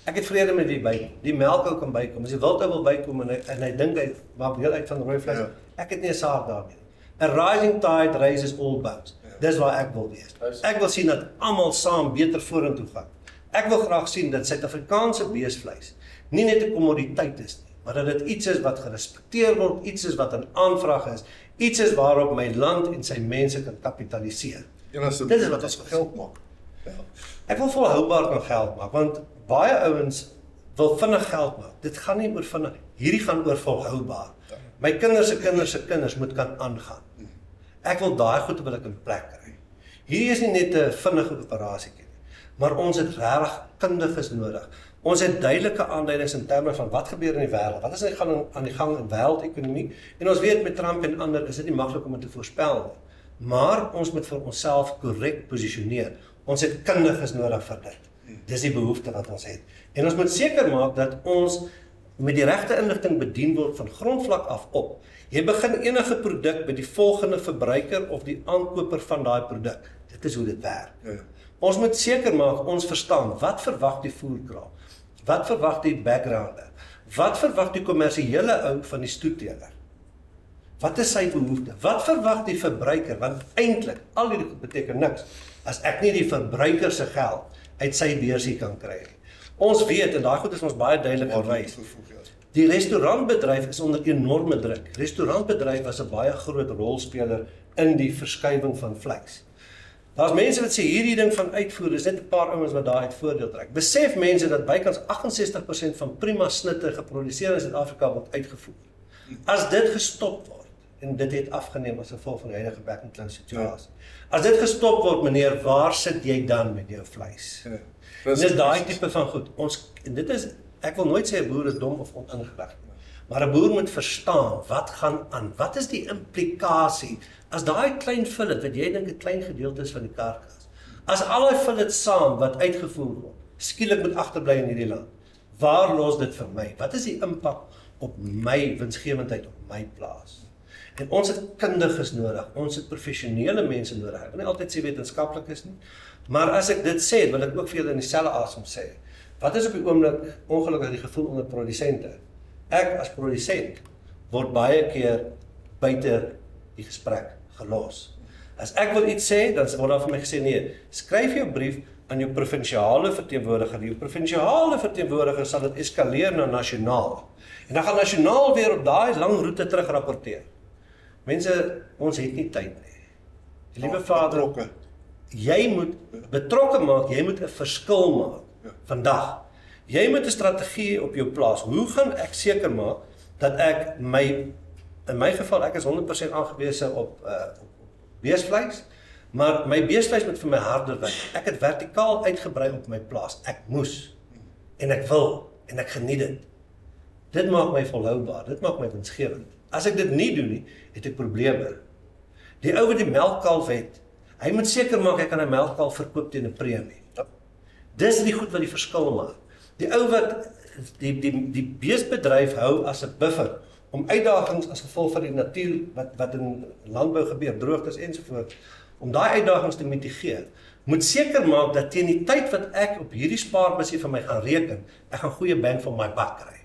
Ek het vrede met wie bykom. Die melkou kan bykom. As die wildou wil bykom en hy dink hy maak deel uit van rooi vleis, Ja. ek het nie 'n saak daarmee. A rising tide raises all boats. Dis waar ek wil wees. Ek wil sien dat almal saam beter vorentoe gaan. Ek wil graag sien dat Suid-Afrikaanse beesvleis nie net 'n kommoditeit is nie, maar dat dit iets is wat gerespekteer word, iets is wat 'n aanvraag is, iets is waarop my land en sy mense kan kapitaliseer. Dit is wat ons geld maak. Ja. Ek wil volhoubaar kan geld maak, want baie ouens wil vinnig geld maak. Dit gaan nie oor vinnig, hierdie gaan oor volhoubaar. Ja. My kinders se kinders se kinders moet kan aangaan. Ek wil daai goed wil ek in plek kry. Hierdie is nie net 'n vinnige operasietjie nie, maar ons het regtig kundiges nodig. Ons het duidelike aanduidings in terme van wat gebeur in die wêreld. Wat is aan die gang in wêreldekonomie? En ons weet met Trump en ander is dit nie maklik om dit te voorspel nie. Maar ons moet vir onsself korrek posisioneer. Ons het kundiges nodig vir dit. Dis die behoefte wat ons het. En ons moet seker maak dat ons met die regte inligting bedien word van grondvlak af op. Jy begin enige produk by die volgende verbruiker of die aankoper van daai produk. Dit is hoe dit werk. Ja. Ons moet seker maak ons verstaan wat verwag die voerkraal, wat verwag die backgrounder, wat verwag die kommersiële ou van die stoetteler. Wat is sy behoefte? Wat verwag die verbruiker? Want eintlik al hierdie goed beteken niks as ek nie die verbruiker se geld uit sy beursie kan kry nie. Ons weet en daai goed is ons baie duidelik gewys. Die restaurantbedryf is onder enorme druk. Restaurantbedryf was 'n baie groot rolspeler in die verskywing van vleis. Daar's mense wat sê hierdie ding van uitvoer, dis net 'n paar ouens wat daaruit voordeel trek. Besef mense dat bykans 68% van prima snitte geproduseer in Suid-Afrika word uitgevoer. As dit gestop word, en dit het afgeneem as gevolg van die huidige back-and-close situasie. As dit gestop word, meneer, waar sit jy dan met jou vleis? Ja. En dis daai tipe van goed. En dit is, ek wil nooit sê 'n boer is dom of oningelig nie. Maar 'n boer moet verstaan, wat gaan aan? Wat is die implikasie? As daai klein fillet, wat jy dink 'n klein gedeelte is van die karkas, as al die fillet saam wat uitgevoer word, skielik moet agterbly in hierdie land, waar los dit vir my? Wat is die impak op my winsgewendheid op my plaas? En ons het kundiges nodig, ons het professionele mense nodig. Ek wil nie altyd sê wetenskaplikes nie, maar as ek dit sê, wil ek ook vir julle in dieselfde asem sê. Wat is op die oomblik ongelukkig die gevoel onder produsente? Ek as produsent word baie keer buite die gesprek gelos. As ek wil iets sê, dan word daar vir my gesê, nee, skryf jou brief aan jou provinsiale verteenwoordiger. Jou provinsiale verteenwoordiger sal dit eskaleer na nasionaal. En dan gaan nasionaal weer op daai lang roete terug rapporteer. Mense, ons het nie tyd nie. Die liewe Vader, jy moet betrokke maak, jy moet 'n verskil maak vandag. Jy moet 'n strategie op jou plaas. Hoe gaan ek seker maak dat ek in my geval, ek is 100% aangewese op beesvleis, maar my beesvleis moet vir my harder werk. Ek het vertikaal uitgebrei op my plaas. Ek moes, en ek wil, en ek geniet dit. Dit maak my volhoubaar, dit maak my winsgewend. As ek dit nie doen nie, het ek probleme. Die ou wat die melkkalf het, hy moet seker maak hy kan 'n melkkalf verkoop teen 'n premie. Dis die goed wat die verskil maak. Die ou wat die beesbedryf hou as 'n buffer om uitdagings as gevolg van die natuur wat in landbou gebeur, droogtes ensovoorts, om daai uitdagings te mitigeer, moet seker maak dat teen die tyd wat ek op hierdie spaarbusie van my gaan reken, ek gaan goeie bang vir my bak kry.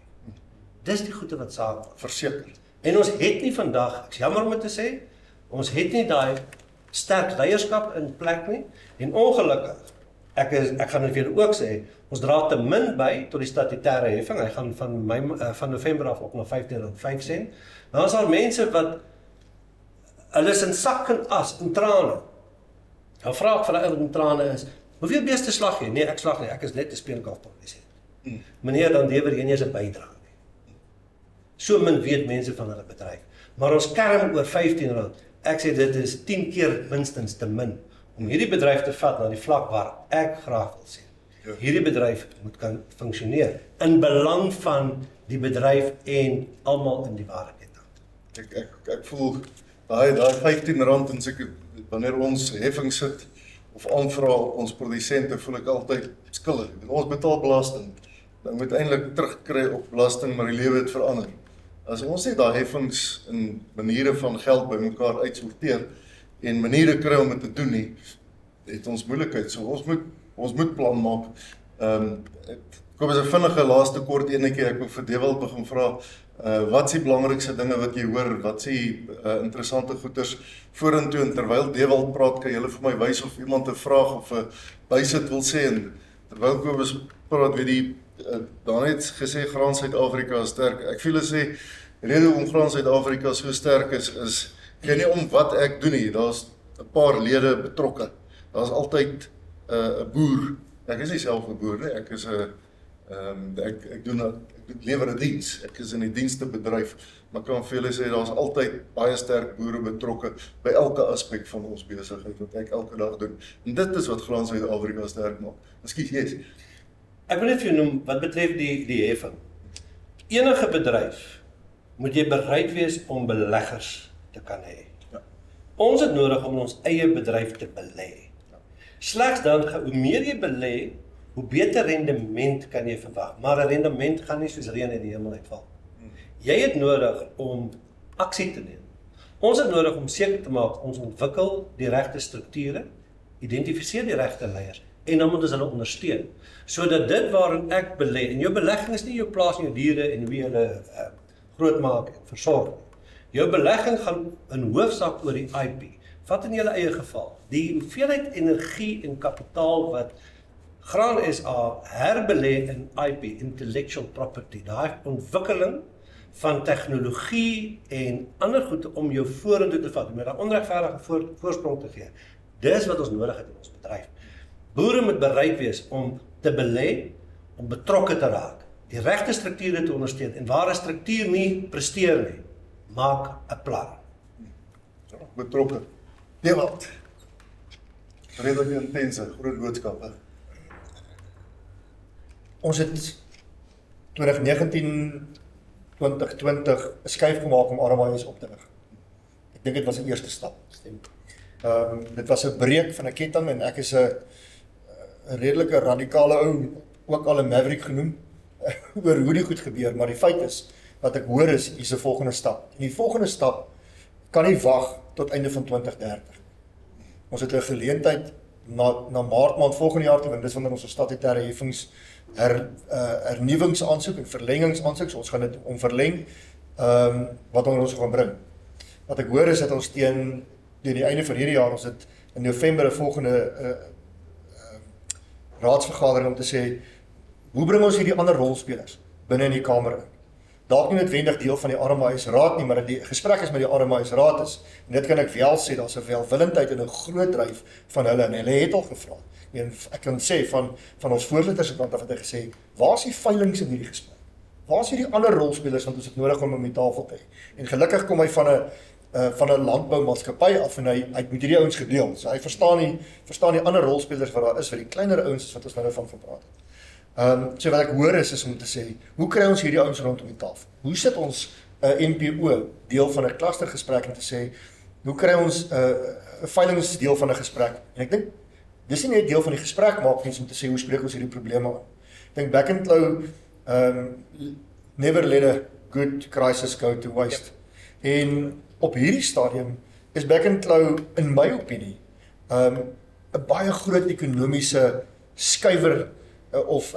Dis die goede wat saak maak. Verseker. En ons het nie vandag, ek is jammer om dit te sê, ons het nie daai sterk leierskap in plek nie, en ongelukkig, ek gaan dit weer ook sê, ons dra te min by tot die statutêre heffing, hy gaan van November af op na R15.05. Dan is daar mense wat, hulle is in sak en as, in trane. Nou vra ek van die ou in trane is, hoeveel beeste slag jy? Nee, ek slag nie, ek is net 'n speenkalfprodusent. Meneer, dan lewer jy nie eens 'n bydrae. So min weet mense van hulle bedryf. Maar ons kerm oor R15. Ek sê dit is 10 keer minstens te min om hierdie bedryf te vat na die vlak waar ek graag wil sien. Hierdie bedryf moet kan funksioneer in belang van die bedryf en almal in die waardeketting. Ek voel daai R15 en seker wanneer ons heffing sit of aanvra ons produsente, voel ek altyd skuldig. Ons betaal belasting. Dan moet eintlik terugkry op belasting, maar die lewe het verander. As ons net daai heffings in maniere van geld bymekaar uitsorteer en maniere kry om dit te doen nie, het ons moeilikheid. So ons moet plan maak. Kom as 'n vinnige laaste kort enetjie, ek wil vir Dewald begin vra, wat is die belangrikste dinge wat jy hoor, wat is die interessante goeders vorentoe, en terwyl Dewald praat, kan julle vir my wys of iemand 'n vraag of 'n bysit wil sê, en terwyl Kobus praat, weet dan het gesê Graan Suid-Afrika is sterk. Ek voel sê, die rede hoekom Graan Suid-Afrika so sterk is geen nie om wat ek doen nie, daar's 'n paar lede betrokke. Daar's altyd 'n boer. Ek is nie self 'n boer nie, ek is 'n Ek lewer 'n diens. Ek is in die dienstebedryf, maar kan vir julle sê daar's altyd baie sterk boere betrokke by elke aspek van ons besigheid wat ek elke dag doen. En dit is wat Graan Suid-Afrika sterk maak. Ekskuus, yes. Ek wil net vir jou noem wat betref die heffing. Enige bedryf moet jy bereid wees om beleggers te kan hê. Ja. Ons het nodig om ons eie bedryf te belê. Slegs dan, hoe meer jy belê, hoe beter rendement kan jy verwag. Maar 'n rendement gaan nie soos reën uit die hemel uitval. Jy het nodig om aksie te neem. Ons het nodig om seker te maak ons ontwikkel die regte strukture, identifiseer die regte leiers en dan moet ons hulle ondersteun. Sodat dit waarin ek belê, en jou belegging is nie jou plaas en jou diere en hoe jy hulle grootmaak en versorg. Jou belegging gaan in hoofsaak oor die IP. Vat in julle eie geval, die hoeveelheid energie en kapitaal wat Graan SA herbelê in IP, intellectual property, daai ontwikkeling van tegnologie en ander goede om jou vorentoe te vat, met daai onregverdige voorsprong te gee. Dis wat ons nodig het in ons bedryf. Boere moet bereid wees om te belê, om betrokke te raak, die regte strukture te ondersteun, en waar 'n struktuur nie presteer nie, maak 'n plan. Betrokke. Dewald. Redelik intense, groot boodskappe. Ons het 2019, 2020 'n skuif gemaak om RMIS op te rig. Ek dink dit was 'n eerste stap. Dit was 'n breek van 'n ketting en ek is 'n redelike radikale ou, ook al 'n maverick genoem, oor hoe die goed gebeur, maar die feit is, wat ek hoor is, hier's 'n volgende stap. En die volgende stap kan nie wag tot einde van 2030. Ons het 'n geleentheid na Maart maand volgende jaar toe, want dis wanneer ons 'n statutêre heffings hernuwingsaansoek en verlengingsaansoek, so ons gaan dit omverleng, wat ons gaan bring. Wat ek hoor is dat ons teen die einde van hierdie jaar, ons het in November 'n volgende raadsvergadering om te sê, hoe bring ons hierdie ander rolspelers binne in die kamer in? Dalk nie noodwendig deel van die RMIS raad nie, maar die gesprek is met die RMIS raad is, en dit kan ek wel sê, daar's 'n welwillendheid en 'n groot dryf van hulle, en hulle het al gevra. En ek kan sê, van ons voorsitters kant af het hy gesê, waar is die veilings in hierdie gesprek? Waar is hierdie ander rolspelers, want ons het nodig om die tafel te hê? En gelukkig kom hy van 'n landboumaatskappy af, en hy het met hierdie ouens gedeel, so hy verstaan die ander rolspelers wat daar is, vir die kleiner ouens is wat ons nou van gepraat het. So wat ek hoor is om te sê, hoe kry ons hierdie ouens rondom die tafel? Hoe sit ons NPO deel van 'n clustergesprek en te sê, hoe kry ons 'n veilings deel van 'n gesprek? En ek dink, dis nie net deel van die gesprek maak nie, om te sê, hoe spreek ons hierdie probleme aan? Ek dink Back-and-Claw, never let a good crisis go to waste. En op hierdie stadium is Back-and-Claw, in my opinie, 'n baie groot ekonomiese skuiwer, of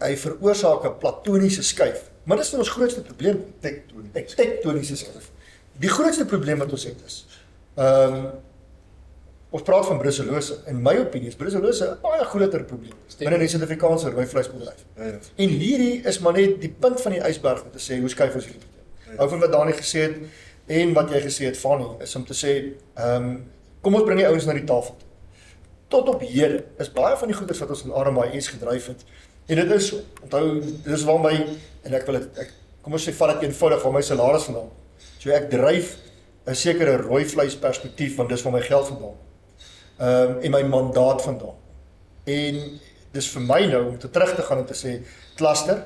hy veroorsaak 'n platoniese skuif. Maar dis ons grootste probleem, tektoniese skuif. Die grootste probleem wat ons het is, ons praat van brucellose. In my opinie is brucellose 'n baie groter probleem binne die Suid-Afrikaanse rooivleisbedryf. En hierdie is maar net die punt van die ysberg om te sê, hoe skuif ons hierdie probleem? Hou van wat Dani gesê het, en wat jy gesê het, Fanny, is om te sê, kom ons bring die ouens na die tafel toe. Tot op hede is baie van die goeders wat ons in RMIS gedryf het, en dit is so, onthou, dit is waar my, en kom ons sê, vat dit eenvoudig, waar my salaris vandaan. So ek dryf 'n sekere rooivleis perspektief, want dis waar my geld vandaan. En my mandaat vandaan. En dis vir my nou, om terug te gaan en te sê, cluster,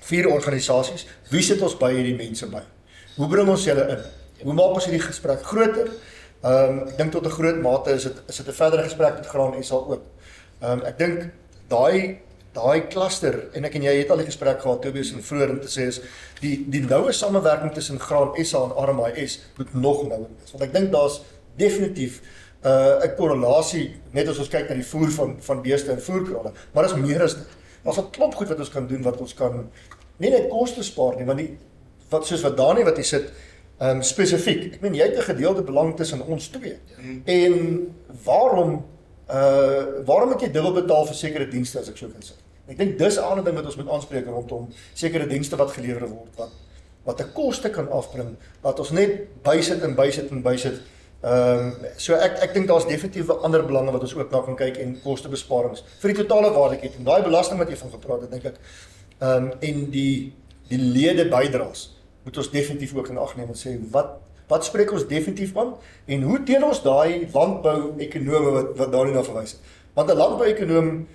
4 organisasies, wie sit ons by hierdie mense by? Hoe bring ons julle in? Hoe maak ons hierdie gesprek groter? Ek dink tot 'n groot mate is dit 'n verdere gesprek met Graan SA ook. Ek dink daai cluster, en ek en jy het al die gesprek gehad, Tobias en vroeër, om te sê is, die noue samewerking tussen Graan SA en RMIS moet nog nouer wees. Want ek dink daar's definitief 'n korrelasie, net as ons kyk na die voer van beeste en voerkrale, maar is meer as dit. Daar's 'n klomp goed wat ons kan doen, wat ons kan nie net koste spaar nie, want soos wat Dani wat hy sit, spesifiek, ek meen, jy het 'n gedeelde belang tussen ons twee. En waarom moet jy dubbel betaal vir sekere dienste, as ek so kan sê? Ek dink dis 'n ander ding wat ons moet aanspreek rondom sekere dienste wat gelewer word, wat 'n koste kan afbring, dat ons net bysit, So ek dink daar's definitief ander belange wat ons ook na kan kyk en kostebesparings vir die totale waardeketting. Daai belasting wat jy van gepraat het, dink ek, en die lede bydraes moet ons definitief ook in ag neem en sê wat spreek ons definitief aan en hoe teen ons daai landbou-ekonome wat daarin na verwys het. Want 'n landbou-ekonoom,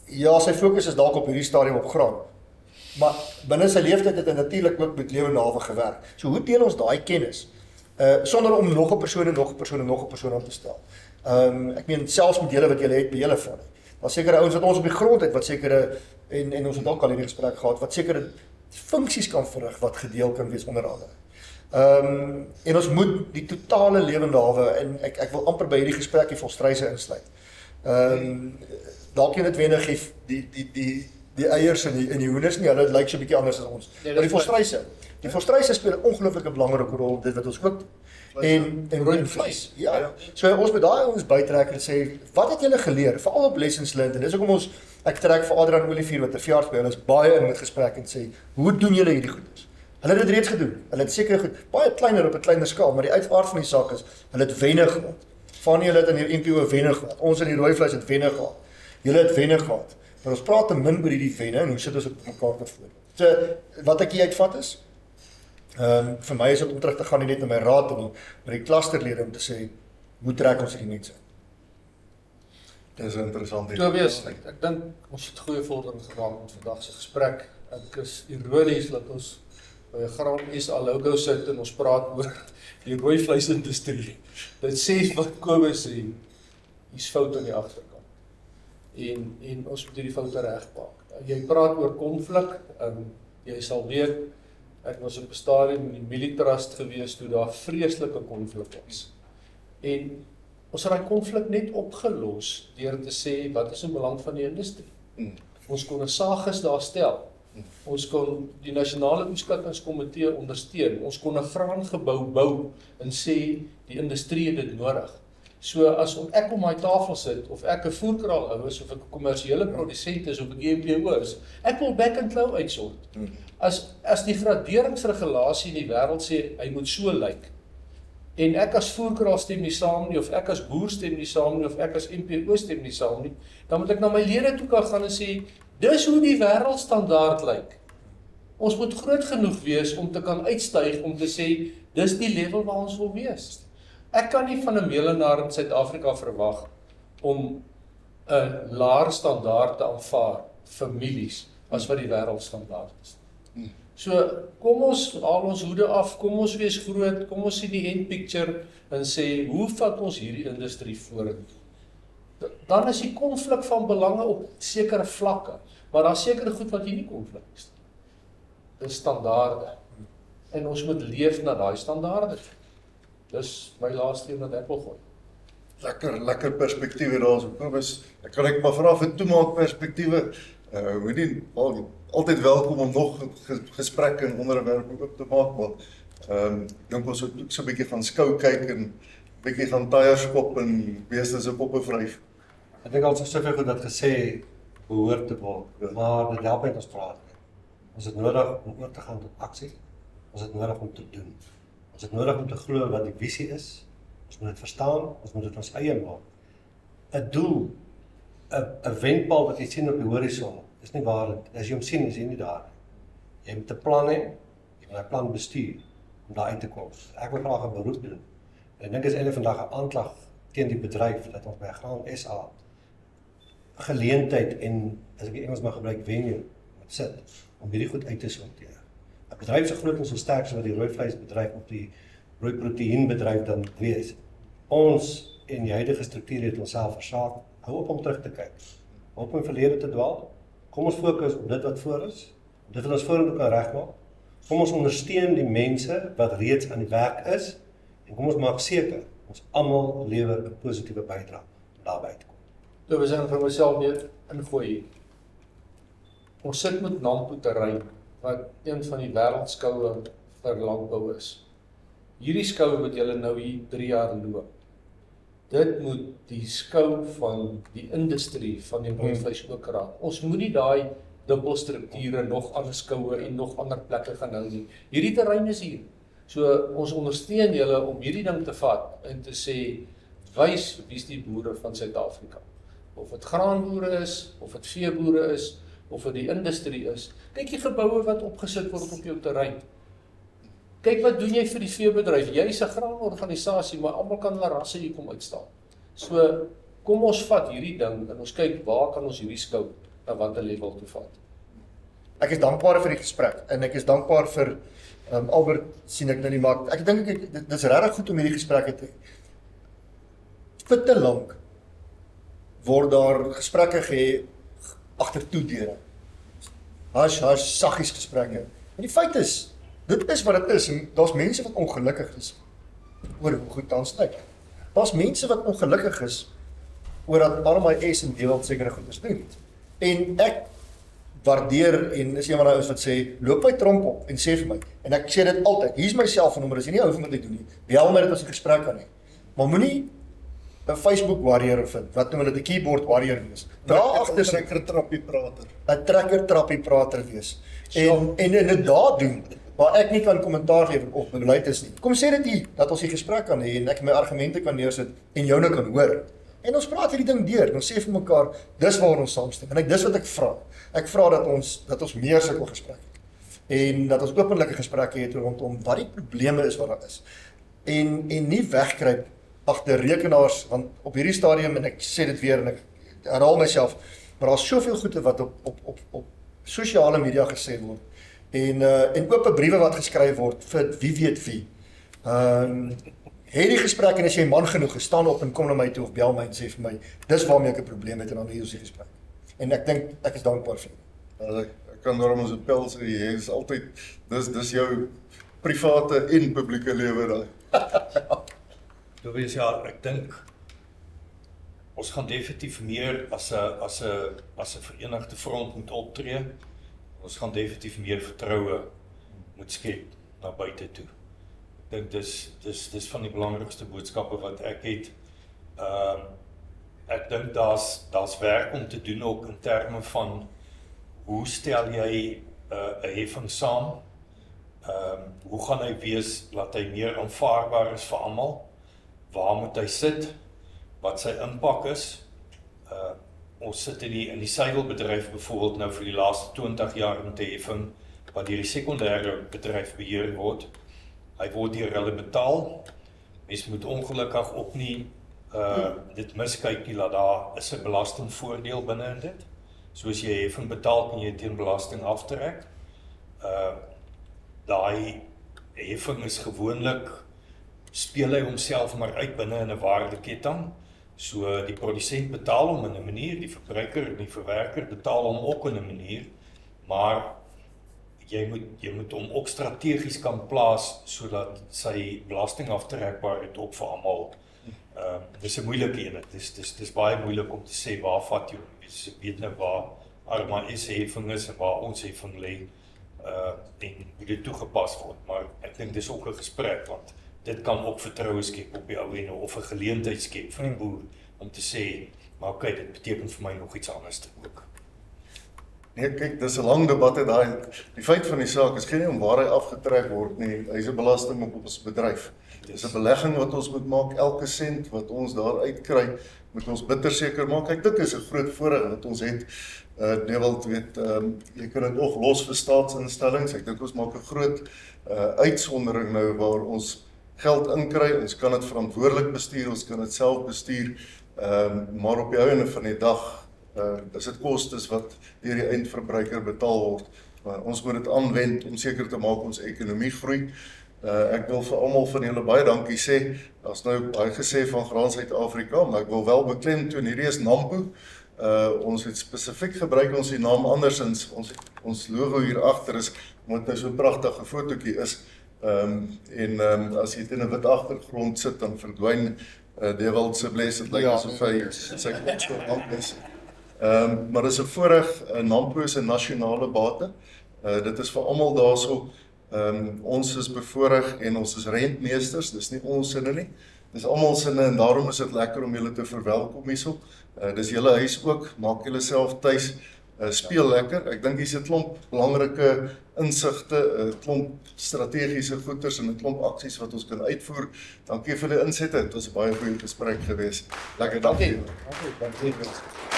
ja, sy fokus is dalk op hierdie stadium op graan. Maar binne sy leeftyd het hy natuurlik ook met lewende hawe gewerk. So hoe deel ons daai kennis? Sonder om nog 'n persoon aan te stel. Ek meen selfs met julle wat julle het by julle van. Daar sekere ouens wat ons op die grond het wat sekere en ons het ook al hierdie gesprek gehad wat sekere funksies kan verrig wat gedeel kan wees onder andere. En ons moet die totale lewende hawe en ek wil amper by hierdie gesprek die volstruise insluit. Dalk nie noodwendig die eiers en die hoenders nie, hulle lyk so 'n bietjie anders as ons. Nee, Maar die volstruise speel 'n ongelooflike belangrike rol dit wat ons ook en rooi vleis. Ja. So ons moet daai ons bytrek en sê, wat het julle geleer? Veral op lessons learned en dis hoekom ek trek vir Adrian Olivier wat 'n verjaarsdag by hulle is baie in met gesprek en sê, hoe doen julle hierdie goeders? Hulle het dit reeds gedoen. Hulle het seker goed, baie kleiner op 'n kleiner skaal, maar die uitvaart van die saak is, hulle het wenne gehad. Van julle het in die NPO wenne gehad. Ons in die rooi vleis het wenne gehad. Julle het wenne gehad. Maar ons praat te min oor hierdie wenne en hoe sit ons op mekaar te voor. So wat ek hier uitvat is, vir my is dit om terug te gaan nie net na my raad en maar die klusterlede om te sê, hoe trek ons hierdie mense? Dis interessant. Tobias, ek dink ons het goeie vordering gemaak met vandag se gesprek. Ek is ironies dat ons by 'n Graan SA logo sit en ons praat oor die rooi vleisindustrie. Dit sê wat Kobus sê, hier's fout aan die agterkant. En ons moet hierdie foute regmaak. Jy praat oor konflik, jy sal weet, ek was op 'n stadium in die Militrust gewees toe daar vreeslike konflik was. En ons het daai konflik net opgelos deur te sê wat is in belang van die industrie. Ons kon 'n SAGIS daar stel. Ons kon die nasionale oeskattingskomitee ondersteun. Ons kon 'n graangebou bou en sê die industrie het dit nodig. So as ek op my tafel sit of ek 'n voerkraal hou is of ek 'n kommersiële produsent is of 'n GMPO is, ek wil back and claw uitsort. As die graderingsregulasie in die wêreld sê hy moet so lyk en ek as voerkraal stem nie saam nie of ek as boer stem nie saam nie of ek as NPO stem nie saam nie, dan moet ek na my lede toe kan gaan en sê dis hoe die wêreldstandaard lyk. Ons moet groot genoeg wees om te kan uitstyg om te sê dis die level waar ons wil wees. Ek kan nie van 'n melenaar in Suid-Afrika verwag om 'n laer standaard te aanvaar vir milies as wat die wêreldstandaard is. So kom ons haal ons hoede af, kom ons wees groot, kom ons sien die end picture en sê hoe vat ons hierdie industrie vorentoe. Dan is die konflik van belange op sekere vlakke, maar daar sekere goed wat hier nie konflik is. Dis standaarde. En ons moet leef na daai standaarde. Dis my laaste een wat ek wil gooi. Lekker perspektief hier daar so. Ek kan maar vra vir toemaak perspektiewe. Moet nie altyd welkom om nog gesprekke en onderwerpe op te maak, maar dink ons moet so 'n bietjie gaan skou kyk en bietjie gaan tyres skop en beeste se poppe vryf. Ek dink al soveel goed dat gesê behoort te word, maar dit help net ons praat. Ons het nodig om oor te gaan tot aksie. Ons het nodig om te doen. Ons het nodig om te glo wat die visie is. Ons moet dit verstaan, ons moet dit ons eie maak. 'n Doel, 'n wenpaal wat jy sien op die horison, is nie waar dit. As jy hom sien, is hy nie daar nie. Jy moet 'n plan hê, jy moet 'n plan bestuur om daar uit te kom. Ek wil graag 'n beroep doen. En ek dink is eintlik vandag 'n aanklag teen die bedryf dat ons by Graan SA geleentheid en as ek die Engels mag gebruik venue moet sit om hierdie goed uit te sorteer. 'n Bedryf so groot en so sterk so wat die rooi vleisbedryf of die rooi proteïenbedryf dan wees. Ons en die huidige struktuur het onsself versaak. Hou op om terug te kyk. Hou op om verlede te dwaal. Kom ons fokus op dit wat voor is, op dit wat ons vorentoe kan regmaak. Kom ons ondersteun die mense wat reeds aan die werk is en kom ons maak seker ons almal lewer 'n positiewe bydrae om daarby te kom. So we zijn vir myself weer ingooi. Ons sit met Nampo terrein wat een van die wêreldskoue vir landbou is. Hierdie skou wat julle nou hier 3 jaar loop. Dit moet die skou van die industrie van die rooivleis ook raak. Ons moet nie daai dubbelstrukture nog ander skoue en nog ander plekke gaan hou nie. Hierdie terrein is hier. So ons ondersteun julle om hierdie ding te vat en te sê, wys wie's die boere van Suid-Afrika. Of dit graanboere is, of dit veeboere is, of dit die industrie is. Kyk die geboue wat opgesit word op jou terrein. Kyk wat doen jy vir die veebedryf. Jy is 'n graanorganisasie, maar almal kan hulle rasse hier kom uitstaan. So kom ons vat hierdie ding en ons kyk waar kan ons hierdie skou na watter level toe vat. Ek is dankbaar vir die gesprek en ek is dankbaar vir Albert sien ek nou nie, maar ek dink dit is regtig goed om hierdie gesprekke te hê. Vir te lank word daar gesprekke gehê agter toedeure. Hash saggies gesprekke. En die feit is, dit is wat dit is en daar's mense wat ongelukkig is oor hoe goed tans lyk. Daar's mense wat ongelukkig is oor dat RMIS en Dewald sekere goeders doen. En ek waardeer en is een van die ouens wat sê, loop my tromp op en sê vir my. En ek sê dit altyd, hier is my selfoonnommer, as jy nie hou van wat ek doen nie, bel my dit as 'n gesprek kan hê. Maar moenie 'n Facebook warrior vind, wat noem hulle 'n keyboard warrior wees. Daar agter is 'n trekker trappie prater wees. En dit daar doen waar ek nie kan kommentaar gee of beleid is nie. Kom sê dit hier dat ons hier gesprek kan hê en ek my argumente kan neersit en jou nou kan hoor. En ons praat hierdie ding deur. Ons sê vir mekaar, dis waar ons saamstem. En dis wat ek vra. Ek vra dat ons meer sulke gesprekke het. En dat ons openlike gesprekke het rondom wat die probleme is wat daar is. En nie wegkruip agter rekenaars, want op hierdie stadium, en ek sê dit weer en ek herhaal myself, maar daar's soveel goede wat op sosiale media gesê word en oop briewe wat geskryf word vir wie weet wie. Het die gesprek en as jy man genoeg is, staan op en kom na my toe of bel my en sê vir my, dis waarmee ek 'n probleem het en dan hier ons die gesprek. En ek dink ek is dankbaar vir dit. Ek kan daarom ons appel sê, jy is altyd, dis jou private en publieke lewe daai. Ja, ek dink ons gaan definitief meer as 'n verenigde front moet optree. Ons gaan definitief meer vertroue moet skep na buite toe. Ek dink dis van die belangrikste boodskappe wat ek het. Ek dink daar's werk om te doen ook in terme van hoe stel jy 'n heffing saam? Hoe gaan hy wees dat hy meer aanvaarbaar is vir almal? Waar moet hy sit? Wat sy impak is? Ons sit in die suiwelbedryf byvoorbeeld nou vir die laaste 20 jaar met 'n heffing wat deur die sekondêre bedryf beheer word. Hy word deur hulle betaal. Mens moet ongelukkig ook nie dit miskyk nie dat daar is 'n belastingvoordeel binne in dit. So as jy heffing betaal, kan jy teen belasting aftrek. Daai heffing is gewoonlik speel hy homself maar uit binne in 'n waardeketting. So die produsent betaal hom in 'n manier, die verbruiker en die verwerker betaal hom ook in 'n manier, maar jy moet hom ook strategies kan plaas sodat sy belastingaftrekbaarheid ook vir almal. Dis 'n moeilike een. Dis baie moeilik om te sê waar vat jy. Jy weet nou waar RMIS heffing is en waar ons heffing lê en hoe dit toegepas word, maar ek dink dis ook 'n gesprek want dit kan ook vertroue skep op die ou en of 'n geleentheid skep vir die boer om te sê, maar okay, dit beteken vir my nog iets anders ook. Nee, kyk, dis 'n lang debat het daai. Die feit van die saak is geen om waar hy afgetrek word nie. Hy's 'n belasting op ons bedryf. Dis 'n belegging wat ons moet maak. Elke sent wat ons daar uitkry, moet ons bitter seker maak. Ek dink is 'n groot voordeel wat ons het. Dewald weet, jy kan dit ook los vir staatsinstellings. Ek dink ons maak 'n groot uitsondering nou waar ons geld inkry. Ons kan dit verantwoordelik bestuur, ons kan dit self bestuur. Maar op die einde van die dag is dit kostes wat deur die eindverbruiker betaal word. Ons moet dit aanwend om seker te maak ons ekonomie groei. Ek wil vir almal van julle baie dankie sê. Daar's nou baie gesê van Graan Suid-Afrika, maar ek wil wel beklemtoon, hierdie is NAMPO. Ons het spesifiek gebruik ons die naam andersins. Ons logo hier agter is omdat nou so 'n pragtige fotootjie is. As jy dit in 'n wit agtergrond sit, dan verdwyn Dewald se blessed lyk asof hy sy kop is. Maar dis 'n voorreg, NAMPO is 'n nasionale bate. Dit is vir almal daarso. Ons is bevoorreg en ons is rentmeesters, dis nie ons sinne nie. Dis almal sinne en daarom is dit lekker om julle te verwelkom hierso. Dis julle huis ook, maak julle self tuis. speel lekker. Ek dink hier's 'n klomp belangrike insigte, 'n klomp strategiese goeders en 'n klomp aksies wat ons kan uitvoer. Dankie vir die insette. Dit was 'n baie goeie gesprek geweest. Lekker dag. Dankie.